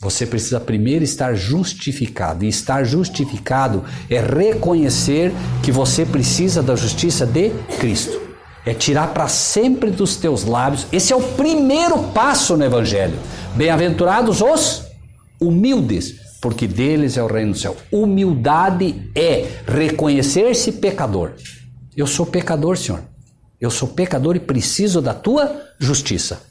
Você precisa primeiro estar justificado, e estar justificado é reconhecer que você precisa da justiça de Cristo. É tirar para sempre dos teus lábios. Esse é o primeiro passo no Evangelho. Bem-aventurados os humildes, porque deles é o reino do céu. Humildade é reconhecer-se pecador. Eu sou pecador, Senhor. Eu sou pecador e preciso da tua justiça.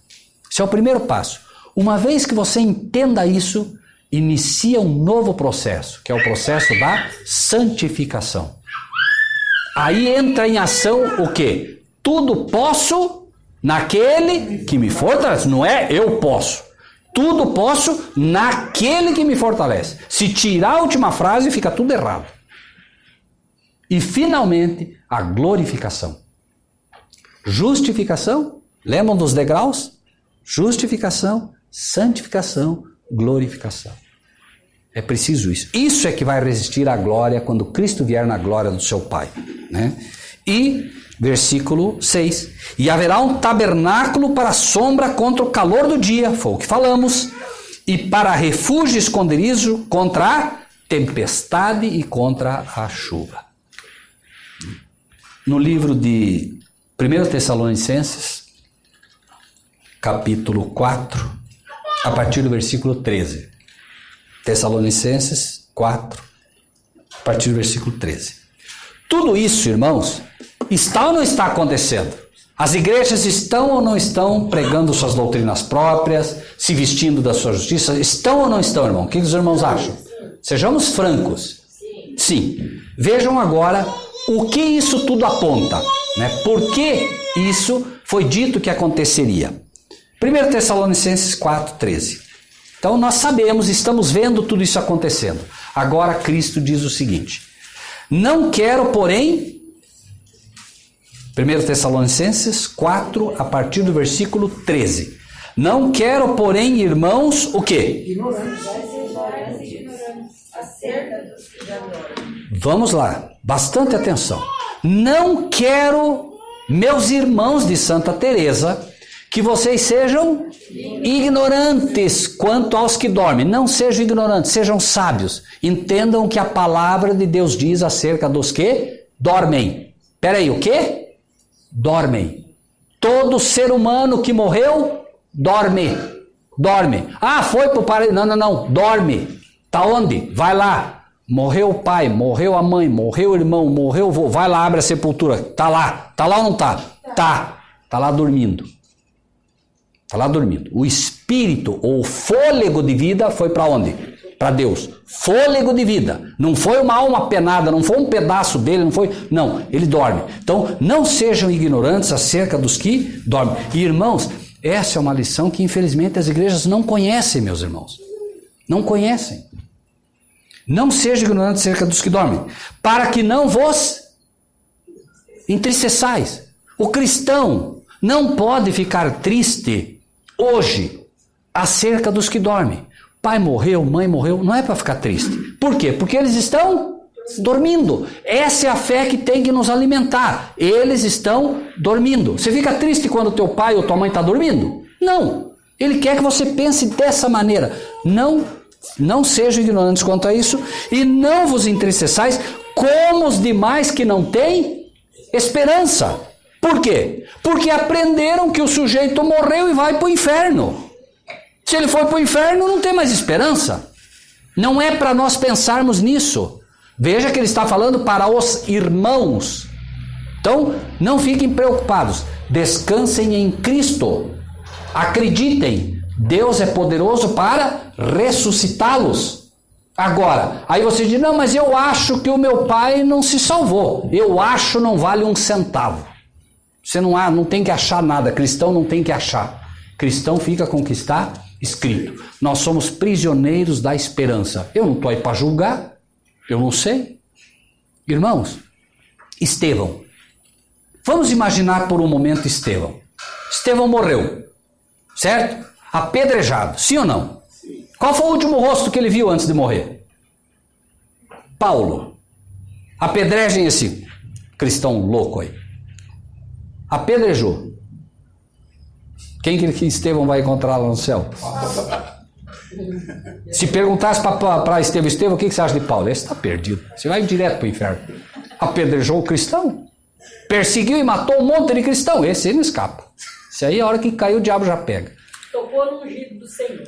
Esse é o primeiro passo. Uma vez que você entenda isso, inicia um novo processo, que é o processo da santificação. Aí entra em ação o quê? Tudo posso naquele que me fortalece. Não é eu posso. Tudo posso naquele que me fortalece. Se tirar a última frase, fica tudo errado. E finalmente, a glorificação. Justificação, lembram dos degraus? Justificação, santificação, glorificação. É preciso isso. Isso é que vai resistir à glória quando Cristo vier na glória do seu Pai, né? E versículo 6. E haverá um tabernáculo para a sombra contra o calor do dia, foi o que falamos, e para refúgio e esconderijo contra a tempestade e contra a chuva. No livro de 1 Tessalonicenses, capítulo 4, a partir do versículo 13. Tessalonicenses 4, a partir do versículo 13. Tudo isso, irmãos, está ou não está acontecendo? As igrejas estão ou não estão pregando suas doutrinas próprias, se vestindo da sua justiça? Estão ou não estão, irmão? O que os irmãos acham? Sejamos francos. Sim. Vejam agora o que isso tudo aponta, né? Por que isso foi dito que aconteceria? 1 Tessalonicenses 4, 13. Então nós sabemos, estamos vendo tudo isso acontecendo. Agora Cristo diz o seguinte: não quero, porém, 1 Tessalonicenses 4, a partir do versículo 13. Não quero, porém, irmãos, o quê? Ignorantes. Vamos lá, bastante atenção. Não quero, meus irmãos de Santa Teresa, que vocês sejam ignorantes quanto aos que dormem. Não sejam ignorantes, sejam sábios. Entendam o que a palavra de Deus diz acerca dos que dormem. Peraí, o quê? Dormem. Todo ser humano que morreu, dorme. Dorme. Ah, foi pro paraíso. Não. Dorme. Tá onde? Vai lá. Morreu o pai, morreu a mãe, morreu o irmão, morreu o vô. Vai lá, abre a sepultura. Tá lá. Tá lá ou não tá? Tá. Tá lá dormindo. Está lá dormindo. O espírito ou fôlego de vida foi para onde? Para Deus. Fôlego de vida. Não foi uma alma penada, não foi um pedaço dele, não foi. Não, ele dorme. Então, não sejam ignorantes acerca dos que dormem. E, irmãos, essa é uma lição que infelizmente as igrejas não conhecem, meus irmãos. Não conhecem. Não sejam ignorantes acerca dos que dormem, para que não vos entristeçais. O cristão não pode ficar triste hoje acerca dos que dormem. Pai morreu, mãe morreu, não é para ficar triste. Por quê? Porque eles estão dormindo. Essa é a fé que tem que nos alimentar. Eles estão dormindo. Você fica triste quando teu pai ou tua mãe está dormindo? Não. Ele quer que você pense dessa maneira. Não sejam ignorantes quanto a isso e não vos entristeçais como os demais que não têm esperança. Por quê? Porque aprenderam que o sujeito morreu e vai para o inferno. Se ele for para o inferno, não tem mais esperança. Não é para nós pensarmos nisso. Veja que ele está falando para os irmãos. Então, não fiquem preocupados. Descansem em Cristo. Acreditem. Deus é poderoso para ressuscitá-los. Agora, aí você diz, não, mas eu acho que o meu pai não se salvou. Eu acho não vale um centavo. Você não tem que achar nada. Cristão não tem que achar. Cristão fica com o que está escrito. Nós somos prisioneiros da esperança. Eu não estou aí para julgar. Eu não sei. Irmãos, Estevão. Vamos imaginar por um momento Estevão. Estevão morreu. Certo? Apedrejado. Sim ou não? Sim. Qual foi o último rosto que ele viu antes de morrer? Paulo. Apedrejem esse cristão louco aí. Apedrejou. Quem que Estevão vai encontrar lá no céu? Se perguntasse para Estevão, o que você acha de Paulo? Esse está perdido. Você vai direto para o inferno. Apedrejou o cristão. Perseguiu e matou um monte de cristão. Esse aí não escapa. Esse aí, a hora que caiu, o diabo já pega. Tocou no ungido do Senhor.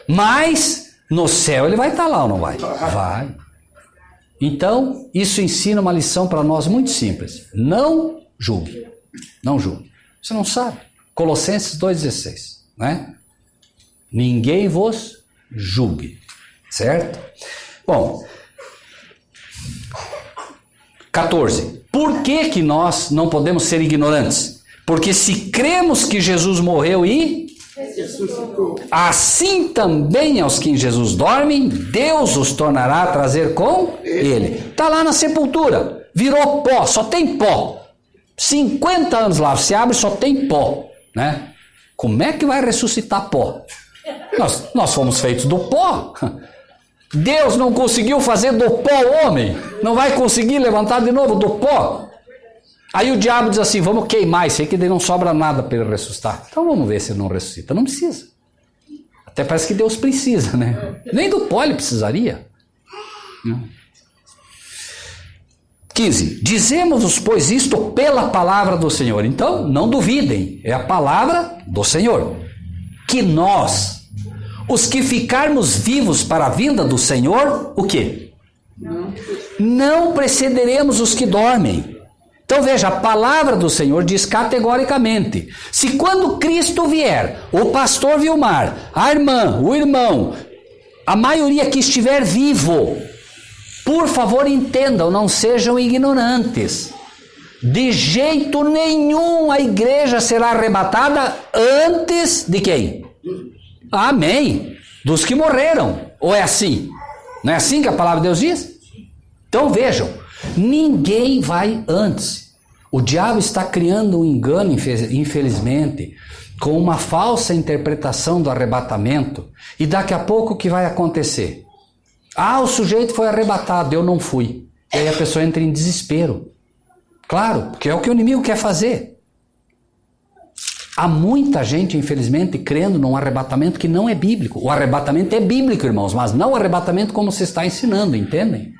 Mas no céu ele vai estar lá ou não vai? Vai. Então, isso ensina uma lição para nós muito simples. Não julgue. Não julgue. Você não sabe. Colossenses 2,16. Né? Ninguém vos julgue. Certo? Bom. 14. Por que nós não podemos ser ignorantes? Porque se cremos que Jesus morreu e ressuscitou, assim também aos que em Jesus dormem, Deus os tornará a trazer com Ele. Está lá na sepultura, virou pó, só tem pó. 50 anos lá, você abre, só tem pó. Né? Como é que vai ressuscitar pó? Nós fomos feitos do pó. Deus não conseguiu fazer do pó o homem. Não vai conseguir levantar de novo do pó. Aí o diabo diz assim, vamos queimar isso aí que daí não sobra nada para ele ressuscitar. Então vamos ver se ele não ressuscita. Não precisa. Até parece que Deus precisa, né? Nem do pó ele precisaria. 15. Dizemos-vos, pois, isto pela palavra do Senhor. Então, não duvidem. É a palavra do Senhor. Que nós, os que ficarmos vivos para a vinda do Senhor, o quê? Não precederemos os que dormem. Então veja, a palavra do Senhor diz categoricamente, se quando Cristo vier, o pastor Vilmar, a irmã, o irmão, a maioria que estiver vivo, por favor entendam, não sejam ignorantes. De jeito nenhum a igreja será arrebatada antes de quem? Amém. Dos que morreram. Ou é assim? Não é assim que a palavra de Deus diz? Então vejam, ninguém vai antes. O diabo está criando um engano, infelizmente, com uma falsa interpretação do arrebatamento. E daqui a pouco o que vai acontecer? O sujeito foi arrebatado, eu não fui. E aí a pessoa entra em desespero. Claro, porque é o que o inimigo quer fazer. Há muita gente, infelizmente, crendo num arrebatamento que não é bíblico. O arrebatamento é bíblico, irmãos, mas não o arrebatamento como se está ensinando, entendem?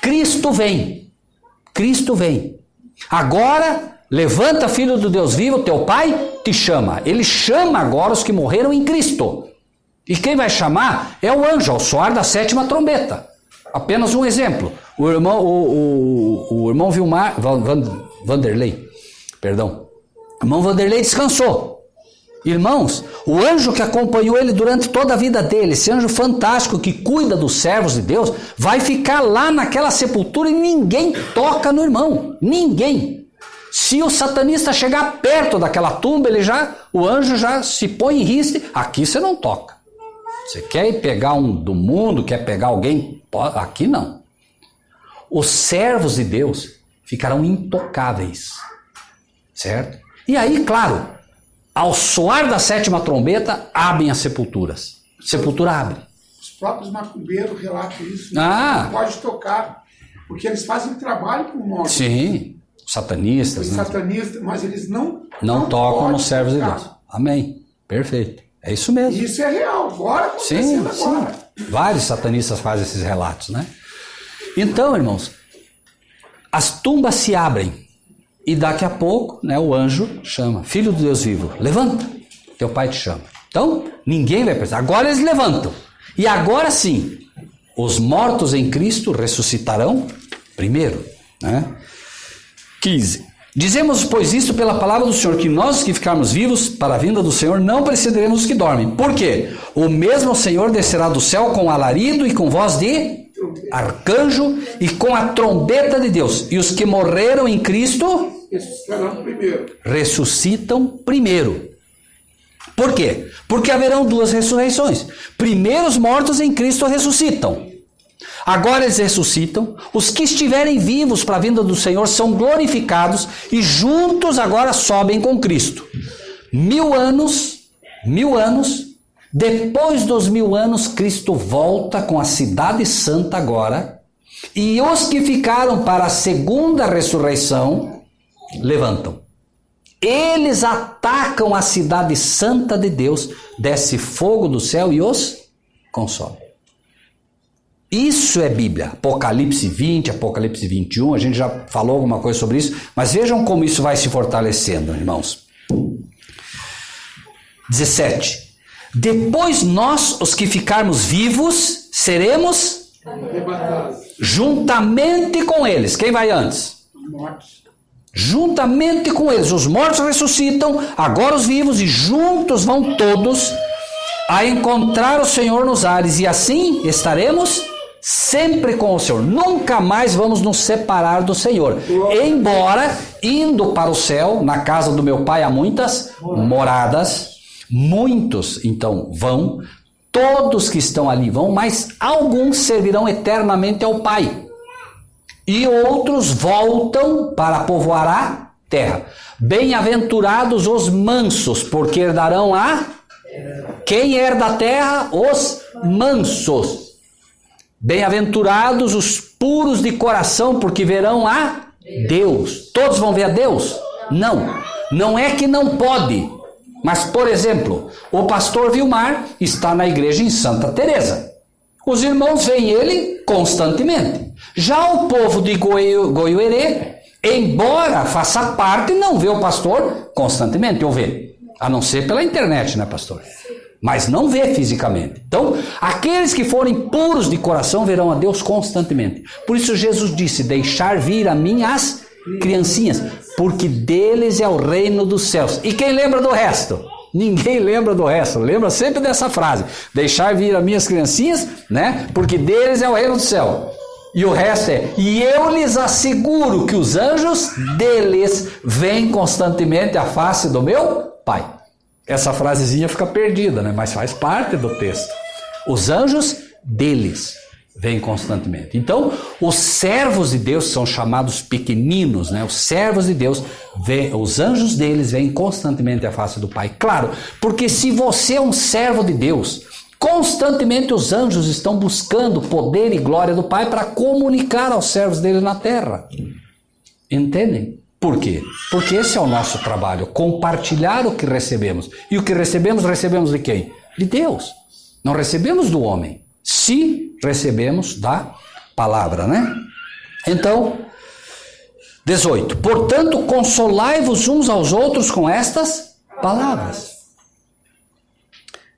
Cristo vem. Cristo vem. Agora, levanta, filho do Deus vivo, teu pai te chama. Ele chama agora os que morreram em Cristo. E quem vai chamar é o anjo, ao soar da 7ª trombeta. Apenas um exemplo. O irmão Vilmar, Vanderlei, perdão. O irmão Vanderlei descansou. Irmãos, o anjo que acompanhou ele durante toda a vida dele, esse anjo fantástico que cuida dos servos de Deus, vai ficar lá naquela sepultura e ninguém toca no irmão. Ninguém. Se o satanista chegar perto daquela tumba, o anjo já se põe em risco. Aqui você não toca. Você quer ir pegar um do mundo, quer pegar alguém? Aqui não. Os servos de Deus ficarão intocáveis. Certo? E aí, claro, ao soar da 7ª trombeta, abrem as sepulturas. Sepultura abre. Os próprios macumbeiros relatam isso. Não pode tocar, porque eles fazem trabalho com mortos. Sim, satanistas. Os satanistas, mas eles não tocam nos servos de Deus. Amém. Perfeito. É isso mesmo. Isso é real. Agora acontecendo agora. Sim. Vários satanistas fazem esses relatos, né? Então, irmãos, as tumbas se abrem. E daqui a pouco, né, o anjo chama, filho do Deus vivo, levanta, teu pai te chama. Então, ninguém vai precisar. Agora eles levantam. E agora sim, os mortos em Cristo ressuscitarão primeiro. Né? 15. Dizemos, pois, isto pela palavra do Senhor, que nós que ficarmos vivos para a vinda do Senhor não precederemos os que dormem. Por quê? O mesmo Senhor descerá do céu com alarido e com voz de arcanjo e com a trombeta de Deus. E os que morreram em Cristo ressuscitam primeiro. Por quê? Porque haverão duas ressurreições. Primeiro os mortos em Cristo ressuscitam. Agora eles ressuscitam. Os que estiverem vivos para a vinda do Senhor são glorificados e juntos agora sobem com Cristo. 1000 anos. Depois dos 1000 anos, Cristo volta com a cidade santa agora, e os que ficaram para a segunda ressurreição levantam. Eles atacam a cidade santa de Deus, desce fogo do céu e os consome. Isso é Bíblia. Apocalipse 20, Apocalipse 21, a gente já falou alguma coisa sobre isso, mas vejam como isso vai se fortalecendo, irmãos. 17. Depois nós, os que ficarmos vivos, seremos juntamente com eles. Quem vai antes? Juntamente com eles. Os mortos ressuscitam, agora os vivos, e juntos vão todos a encontrar o Senhor nos ares. E assim estaremos sempre com o Senhor. Nunca mais vamos nos separar do Senhor. Embora, indo para o céu, na casa do meu Pai há muitas moradas. Muitos, então, vão, todos que estão ali vão, mas alguns servirão eternamente ao Pai. E outros voltam para povoar a terra. Bem-aventurados os mansos, porque herdarão a Quem herda a terra? Os mansos. Bem-aventurados os puros de coração, porque verão a Deus. Todos vão ver a Deus? Não. Não é que não pode. Mas, por exemplo, o pastor Vilmar está na igreja em Santa Teresa. Os irmãos veem ele constantemente. Já o povo de Goiuerê, embora faça parte, não vê o pastor constantemente, ou vê. A não ser pela internet, né, pastor? Mas não vê fisicamente. Então, aqueles que forem puros de coração verão a Deus constantemente. Por isso Jesus disse, deixar vir a mim as criancinhas, porque deles é o reino dos céus. E quem lembra do resto? Ninguém lembra do resto. Lembra sempre dessa frase. Deixar vir a minhas criancinhas, né? Porque deles é o reino do céu. E o resto é, e eu lhes asseguro que os anjos deles veem constantemente a face do meu Pai. Essa frasezinha fica perdida, né? Mas faz parte do texto. Os anjos deles vêm constantemente. Então, os servos de Deus são chamados pequeninos, né? Os servos de Deus, os anjos deles vêm constantemente à face do Pai. Claro, porque se você é um servo de Deus, constantemente os anjos estão buscando poder e glória do Pai para comunicar aos servos dele na terra. Entendem? Por quê? Porque esse é o nosso trabalho, compartilhar o que recebemos. E o que recebemos, recebemos de quem? De Deus. Não recebemos do homem. Se recebemos da palavra, né? Então, 18. Portanto, consolai-vos uns aos outros com estas palavras.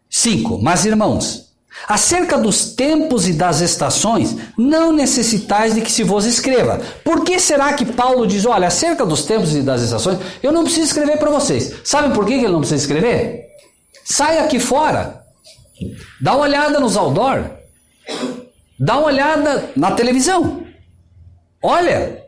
5. Mas, irmãos, acerca dos tempos e das estações, não necessitais de que se vos escreva. Por que será que Paulo diz, olha, acerca dos tempos e das estações, eu não preciso escrever para vocês. Sabe por que ele não precisa escrever? Sai aqui fora. Dá uma olhada nos outdoor. Dá uma olhada na televisão. Olha,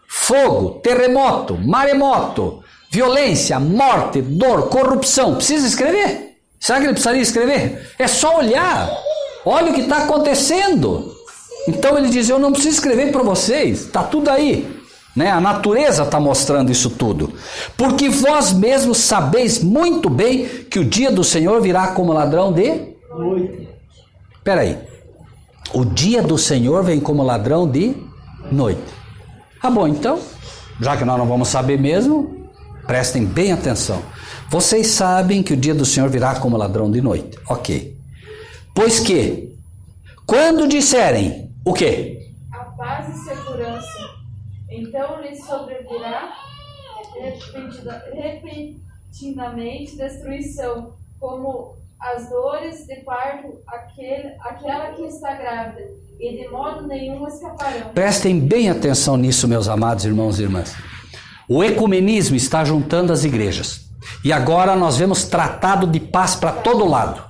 fogo, terremoto, maremoto, violência, morte, dor, corrupção. Precisa escrever? Será que ele precisaria escrever? É só olhar. Olha o que está acontecendo. Então ele diz, eu não preciso escrever para vocês. Está tudo aí. Né? A natureza está mostrando isso tudo. Porque vós mesmos sabeis muito bem que o dia do Senhor virá como ladrão de noite. Espera aí. O dia do Senhor vem como ladrão de noite. Ah, bom, então, já que nós não vamos saber mesmo, prestem bem atenção. Vocês sabem que o dia do Senhor virá como ladrão de noite. Ok. Pois que, quando disserem o quê? A paz e segurança, então lhes sobrevirá repentinamente destruição, como as dores de parto, aquela que está grávida, e de modo nenhum escaparão. Prestem bem atenção nisso, meus amados irmãos e irmãs. O ecumenismo está juntando as igrejas. E agora nós vemos tratado de paz para todo lado.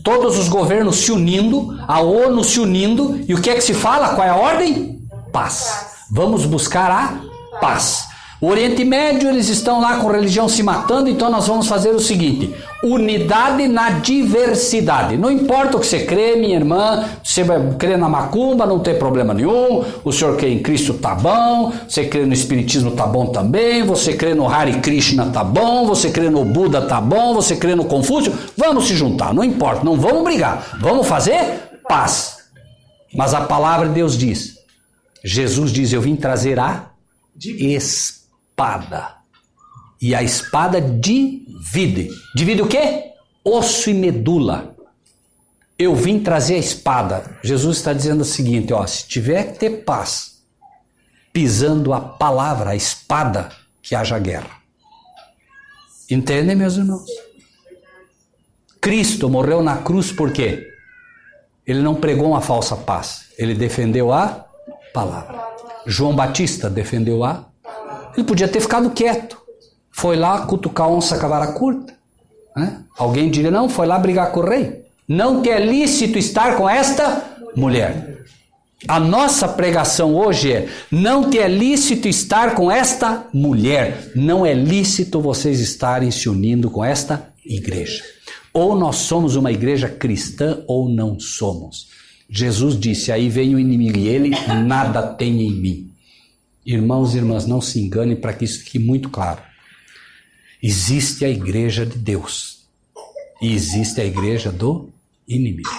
Todos os governos se unindo, a ONU se unindo, e o que é que se fala? Qual é a ordem? Paz. Vamos buscar a paz. O Oriente Médio, eles estão lá com religião se matando, então nós vamos fazer o seguinte: unidade na diversidade. Não importa o que você crê, minha irmã, você vai crer na macumba, não tem problema nenhum, o senhor crê em Cristo, tá bom, você crê no Espiritismo, tá bom também, você crê no Hare Krishna, tá bom, você crê no Buda, tá bom, você crê no Confúcio, vamos se juntar, não importa, não vamos brigar, vamos fazer paz. Mas a palavra de Deus diz, Jesus diz, eu vim trazer a espada. E a espada divide. Divide o quê? Osso e medula. Eu vim trazer a espada. Jesus está dizendo o seguinte, ó, se tiver que ter paz, pisando a palavra, a espada, que haja guerra. Entendem, meus irmãos? Cristo morreu na cruz por quê? Ele não pregou uma falsa paz. Ele defendeu a palavra. João Batista defendeu a. Ele podia ter ficado quieto. Foi lá cutucar onça com a vara curta. Né? Alguém diria, não, foi lá brigar com o rei. Não te é lícito estar com esta mulher. A nossa pregação hoje é, não te é lícito estar com esta mulher. Não é lícito vocês estarem se unindo com esta igreja. Ou nós somos uma igreja cristã ou não somos. Jesus disse, aí vem o inimigo e ele nada tem em mim. Irmãos e irmãs, não se enganem para que isso fique muito claro. Existe a igreja de Deus. E existe a igreja do inimigo.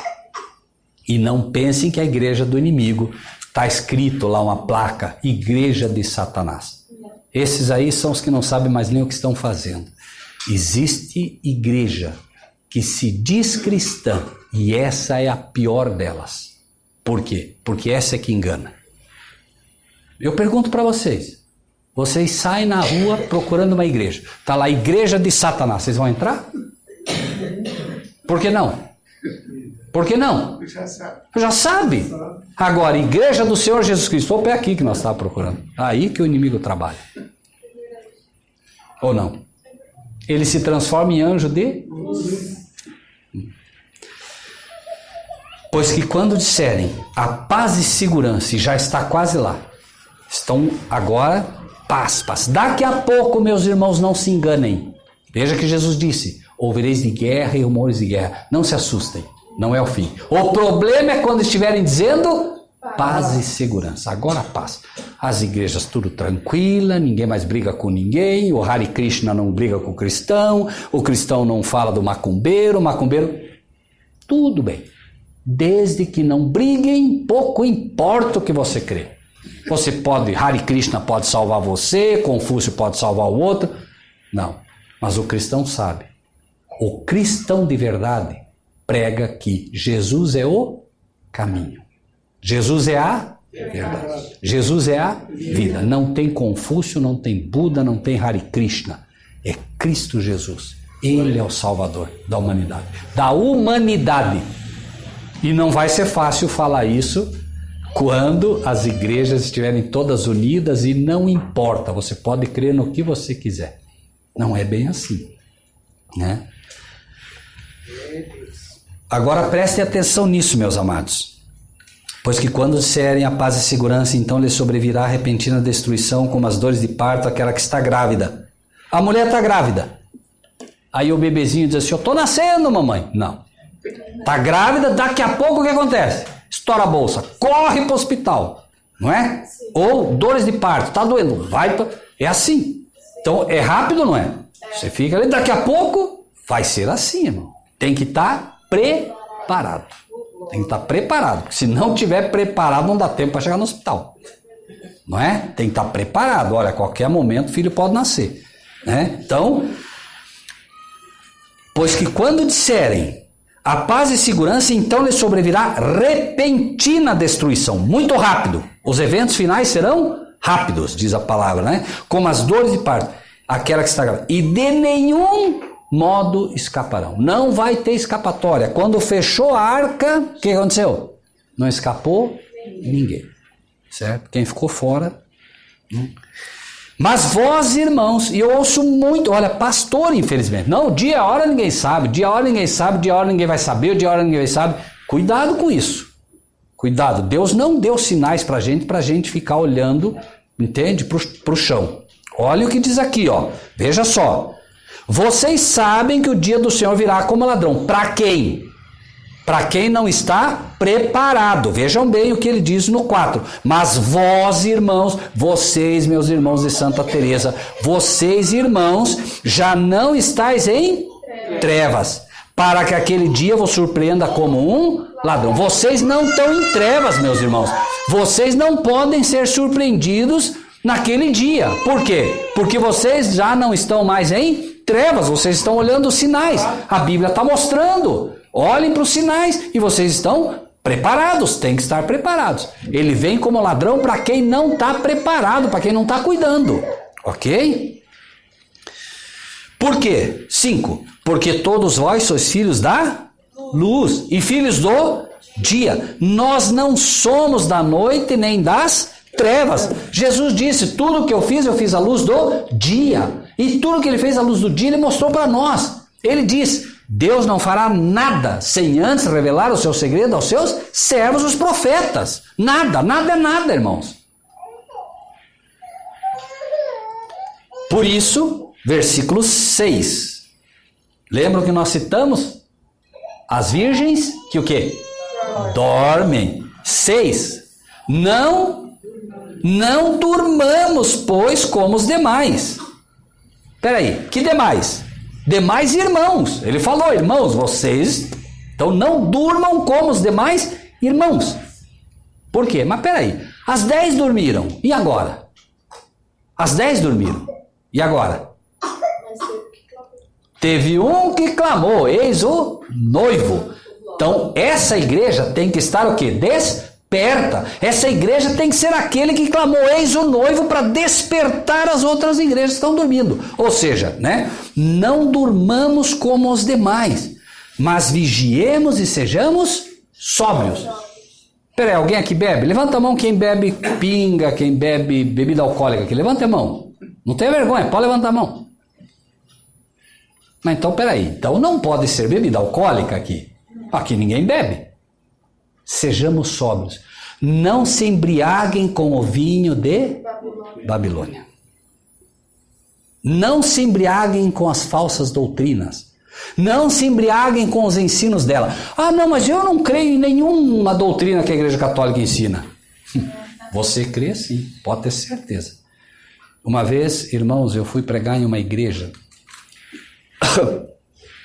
E não pensem que a igreja do inimigo está escrito lá uma placa, igreja de Satanás. Esses aí são os que não sabem mais nem o que estão fazendo. Existe igreja que se diz cristã e essa é a pior delas. Por quê? Porque essa é que engana. Eu pergunto para vocês. Vocês saem na rua procurando uma igreja. Está lá, igreja de Satanás. Vocês vão entrar? Por que não? Por que não? Já sabe. Agora, igreja do Senhor Jesus Cristo. Opa, é aqui que nós estávamos procurando. Aí que o inimigo trabalha. Ou não? Ele se transforma em anjo de luz. Pois que quando disserem a paz e segurança, e já está quase lá, estão agora, paz. Daqui a pouco, meus irmãos, não se enganem. Veja que Jesus disse, ouvireis de guerra e rumores de guerra. Não se assustem, não é o fim. O problema é quando estiverem dizendo paz e segurança. Agora paz. As igrejas tudo tranquila, ninguém mais briga com ninguém, o Hare Krishna não briga com o cristão não fala do macumbeiro, tudo bem. Desde que não briguem, pouco importa o que você crê. Você pode, Hare Krishna pode salvar você, Confúcio pode salvar o outro. Não, mas o cristão sabe. O cristão de verdade prega que Jesus é o caminho. Jesus é a verdade. Jesus é a vida. Não tem Confúcio, não tem Buda, não tem Hare Krishna. É Cristo Jesus. Ele é o Salvador da humanidade. Da humanidade. E não vai ser fácil falar isso quando as igrejas estiverem todas unidas e não importa, você pode crer no que você quiser. Não é bem assim, né? Agora prestem atenção nisso, meus amados. Pois que quando disserem a paz e segurança, então lhes sobrevirá a repentina destruição, como as dores de parto, aquela que está grávida. A mulher está grávida. Aí o bebezinho diz assim, eu estou nascendo, mamãe. Não. Está grávida, daqui a pouco o que acontece? Estoura a bolsa, corre para o hospital, não é? Sim. Ou dores de parto, está doendo, vai para... É assim. Então é rápido, não é? Você fica ali, daqui a pouco vai ser assim, irmão. Tem que estar preparado. Tem que estar preparado, porque se não tiver preparado não dá tempo para chegar no hospital. Não é? Tem que estar preparado. Olha, a qualquer momento o filho pode nascer, né? Então, pois que quando disserem a paz e segurança, então lhe sobrevirá repentina destruição, muito rápido. Os eventos finais serão rápidos, diz a palavra, né? Como as dores de parto, aquela que está grávida. E de nenhum modo escaparão. Não vai ter escapatória. Quando fechou a arca, o que aconteceu? Não escapou ninguém, certo? Quem ficou fora... Mas vós, irmãos, e eu ouço muito, olha, pastor, infelizmente, não, dia e hora ninguém sabe, dia e hora ninguém sabe, dia e hora ninguém vai saber, dia e hora ninguém sabe. Cuidado com isso. Cuidado, Deus não deu sinais pra gente ficar olhando, entende, pro chão. Olha o que diz aqui, ó, veja só. Vocês sabem que o dia do Senhor virá como ladrão. Para quem? Para quem não está preparado. Vejam bem o que ele diz no 4. Mas vós, irmãos, vocês, meus irmãos de Santa Teresa, vocês, irmãos, já não estáis em trevas, para que aquele dia vos surpreenda como um ladrão. Vocês não estão em trevas, meus irmãos. Vocês não podem ser surpreendidos naquele dia. Por quê? Porque vocês já não estão mais em trevas, vocês estão olhando os sinais. A Bíblia está mostrando. Olhem para os sinais e vocês estão preparados, tem que estar preparados. Ele vem como ladrão para quem não está preparado, para quem não está cuidando, ok? Por quê? 5. Porque todos vós sois filhos da luz e filhos do dia. Nós não somos da noite nem das trevas. Jesus disse, tudo que eu fiz à luz do dia. E tudo que ele fez à luz do dia, ele mostrou para nós. Ele diz... Deus não fará nada sem antes revelar o seu segredo aos seus servos, os profetas. Nada, nada é nada, irmãos. Por isso, versículo 6. Lembram que nós citamos? As virgens que o quê? Dormem. 6. Não durmamos, pois, como os demais. Espera aí, que demais? demais irmãos. Ele falou, irmãos, vocês, então não durmam como os demais irmãos. Por quê? Mas peraí, as 10 dormiram, e agora? As 10 dormiram, e agora? Teve um que clamou, eis o noivo. Então essa igreja tem que estar o quê? Desperta. Essa igreja tem que ser aquele que clamou, eis o noivo, para despertar as outras igrejas que estão dormindo. Ou seja, né? Não durmamos como os demais, mas vigiemos e sejamos sóbrios. Peraí, alguém aqui bebe? Levanta a mão quem bebe pinga, quem bebe bebida alcoólica aqui. Levanta a mão. Não tem vergonha, pode levantar a mão. Mas então, peraí. Então não pode ser bebida alcoólica aqui. Aqui ninguém bebe. Sejamos sóbrios. Não se embriaguem com o vinho de Babilônia. Não se embriaguem com as falsas doutrinas. Não se embriaguem com os ensinos dela. Ah, não, mas eu não creio em nenhuma doutrina que a Igreja Católica ensina. Você crê sim, pode ter certeza. Uma vez, irmãos, eu fui pregar em uma igreja.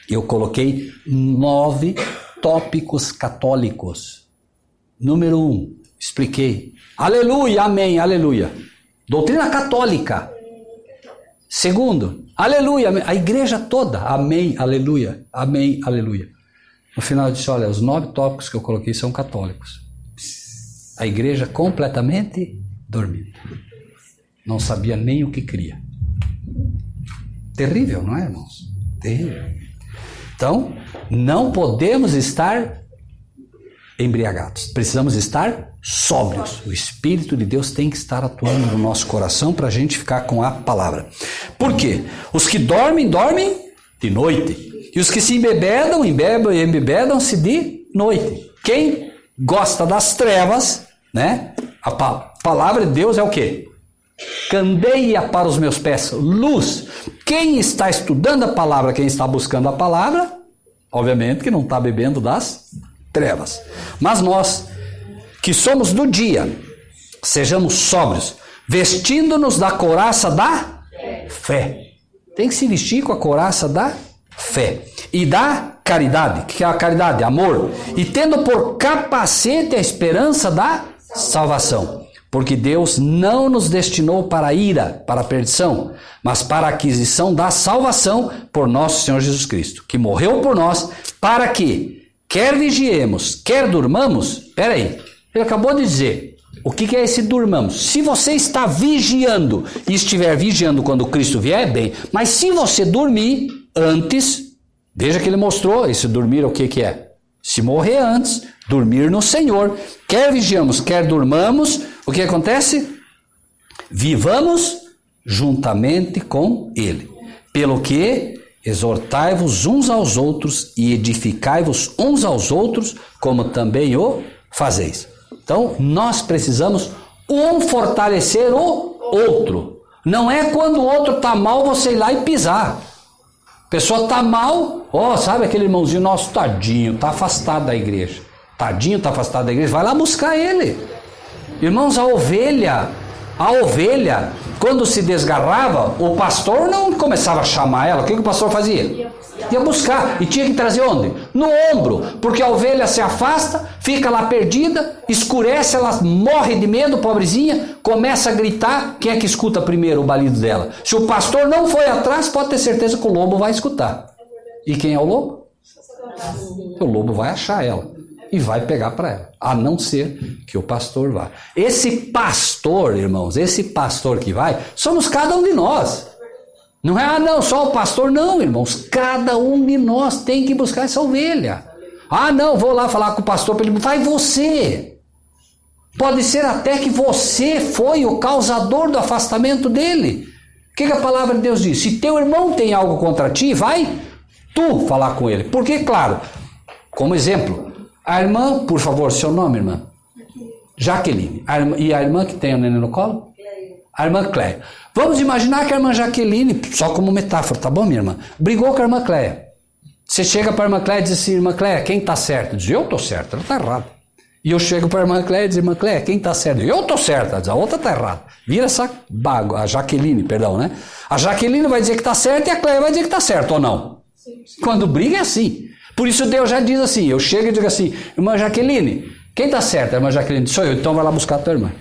Eu coloquei 9 tópicos católicos. Número 1, expliquei. Aleluia, amém, aleluia. Doutrina católica. Segundo, aleluia, a igreja toda, amém, aleluia, amém, aleluia. No final eu disse, olha, os 9 tópicos que eu coloquei são católicos. A igreja completamente dormida. Não sabia nem o que cria. Terrível, não é, irmãos? Terrível. Então, não podemos estar embriagados. Precisamos estar sóbrios. O Espírito de Deus tem que estar atuando no nosso coração para a gente ficar com a palavra. Por quê? Os que dormem, dormem de noite. E os que se embebedam-se de noite. Quem gosta das trevas, né? A palavra de Deus é o quê? Candeia para os meus pés, luz. Quem está estudando a palavra, quem está buscando a palavra, obviamente que não está bebendo das trevas. Mas nós, que somos do dia, sejamos sóbrios, vestindo-nos da couraça da fé. Tem que se vestir com a couraça da fé. E da caridade. O que é a caridade? Amor. E tendo por capacete a esperança da salvação. Porque Deus não nos destinou para a ira, para a perdição, mas para a aquisição da salvação por nosso Senhor Jesus Cristo, que morreu por nós, para que, quer vigiemos, quer durmamos. Peraí, ele acabou de dizer, o que é esse durmamos? Se você está vigiando e estiver vigiando quando Cristo vier, bem, mas se você dormir antes, veja que ele mostrou, esse dormir o que é? Se morrer antes, dormir no Senhor, quer vigiamos, quer durmamos, o que acontece? Vivamos juntamente com Ele. Pelo que exortai-vos uns aos outros e edificai-vos uns aos outros, como também o fazeis. Então, nós precisamos fortalecer o outro. Não é quando o outro está mal você ir lá e pisar. A pessoa está mal, sabe aquele irmãozinho nosso, tadinho, está afastado da igreja. Tadinho, está afastado da igreja, vai lá buscar ele. Irmãos, a ovelha, quando se desgarrava, o pastor não começava a chamar ela. O que o pastor fazia? Ia buscar. E tinha que trazer onde? No ombro. Porque a ovelha se afasta, fica lá perdida, escurece, ela morre de medo, pobrezinha, começa a gritar. Quem é que escuta primeiro o balido dela? Se o pastor não foi atrás, pode ter certeza que o lobo vai escutar. E quem é o lobo? O lobo vai achar ela e vai pegar para ela, a não ser que o pastor vá. Esse pastor, irmãos, esse pastor que vai, somos cada um de nós. Não é, não, só o pastor, não, irmãos. Cada um de nós tem que buscar essa ovelha. Não, vou lá falar com o pastor para ele. Vai você. Pode ser até que você foi o causador do afastamento dele. O que a palavra de Deus diz? Se teu irmão tem algo contra ti, vai tu falar com ele. Porque, claro, como exemplo, a irmã, por favor, seu nome, irmã? Jaqueline. E a irmã que tem o neném no colo? A irmã Cléia. Vamos imaginar que a irmã Jaqueline, só como metáfora, tá bom, minha irmã? Brigou com a irmã Cléia. Você chega para a irmã Cléia e diz assim, irmã Cléia, quem está certo? Diz, eu estou certo, ela está errada. E eu chego para a irmã Cléia e digo, irmã Cléia, quem está certo? Eu estou certa, a outra está errada. Vira essa baga, a Jaqueline, perdão, né? A Jaqueline vai dizer que está certo e a Cléia vai dizer que está certo, ou não? Sim. Quando briga é assim. Por isso Deus já diz assim, eu chego e digo assim, irmã Jaqueline, quem está certo? A irmã Jaqueline, sou eu, então vai lá buscar a tua irmã.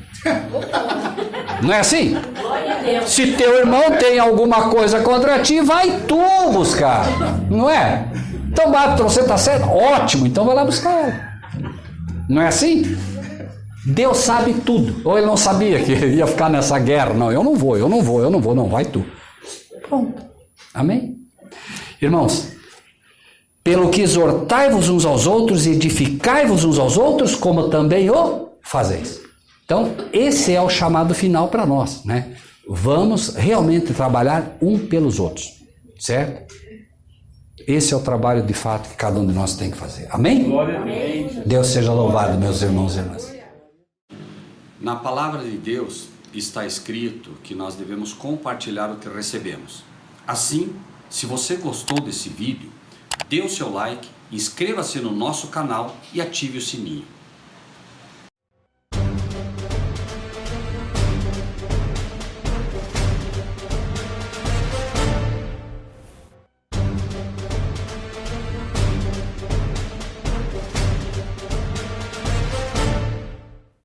Não é assim? Se teu irmão tem alguma coisa contra ti, vai tu buscar. Não é? Então, você está certo? Ótimo, então vai lá buscar ela. Não é assim? Deus sabe tudo. Ou ele não sabia que ia ficar nessa guerra? Não, eu não vou, não, vai tu. Pronto. Amém? Irmãos, pelo que exortai-vos uns aos outros e edificai-vos uns aos outros, como também o fazeis. Então, esse é o chamado final para nós, né? Vamos realmente trabalhar um pelos outros, certo? Esse é o trabalho de fato que cada um de nós tem que fazer. Amém? Amém. Deus seja louvado, meus irmãos e irmãs. Na palavra de Deus está escrito que nós devemos compartilhar o que recebemos. Assim, se você gostou desse vídeo, dê o seu like, inscreva-se no nosso canal e ative o sininho.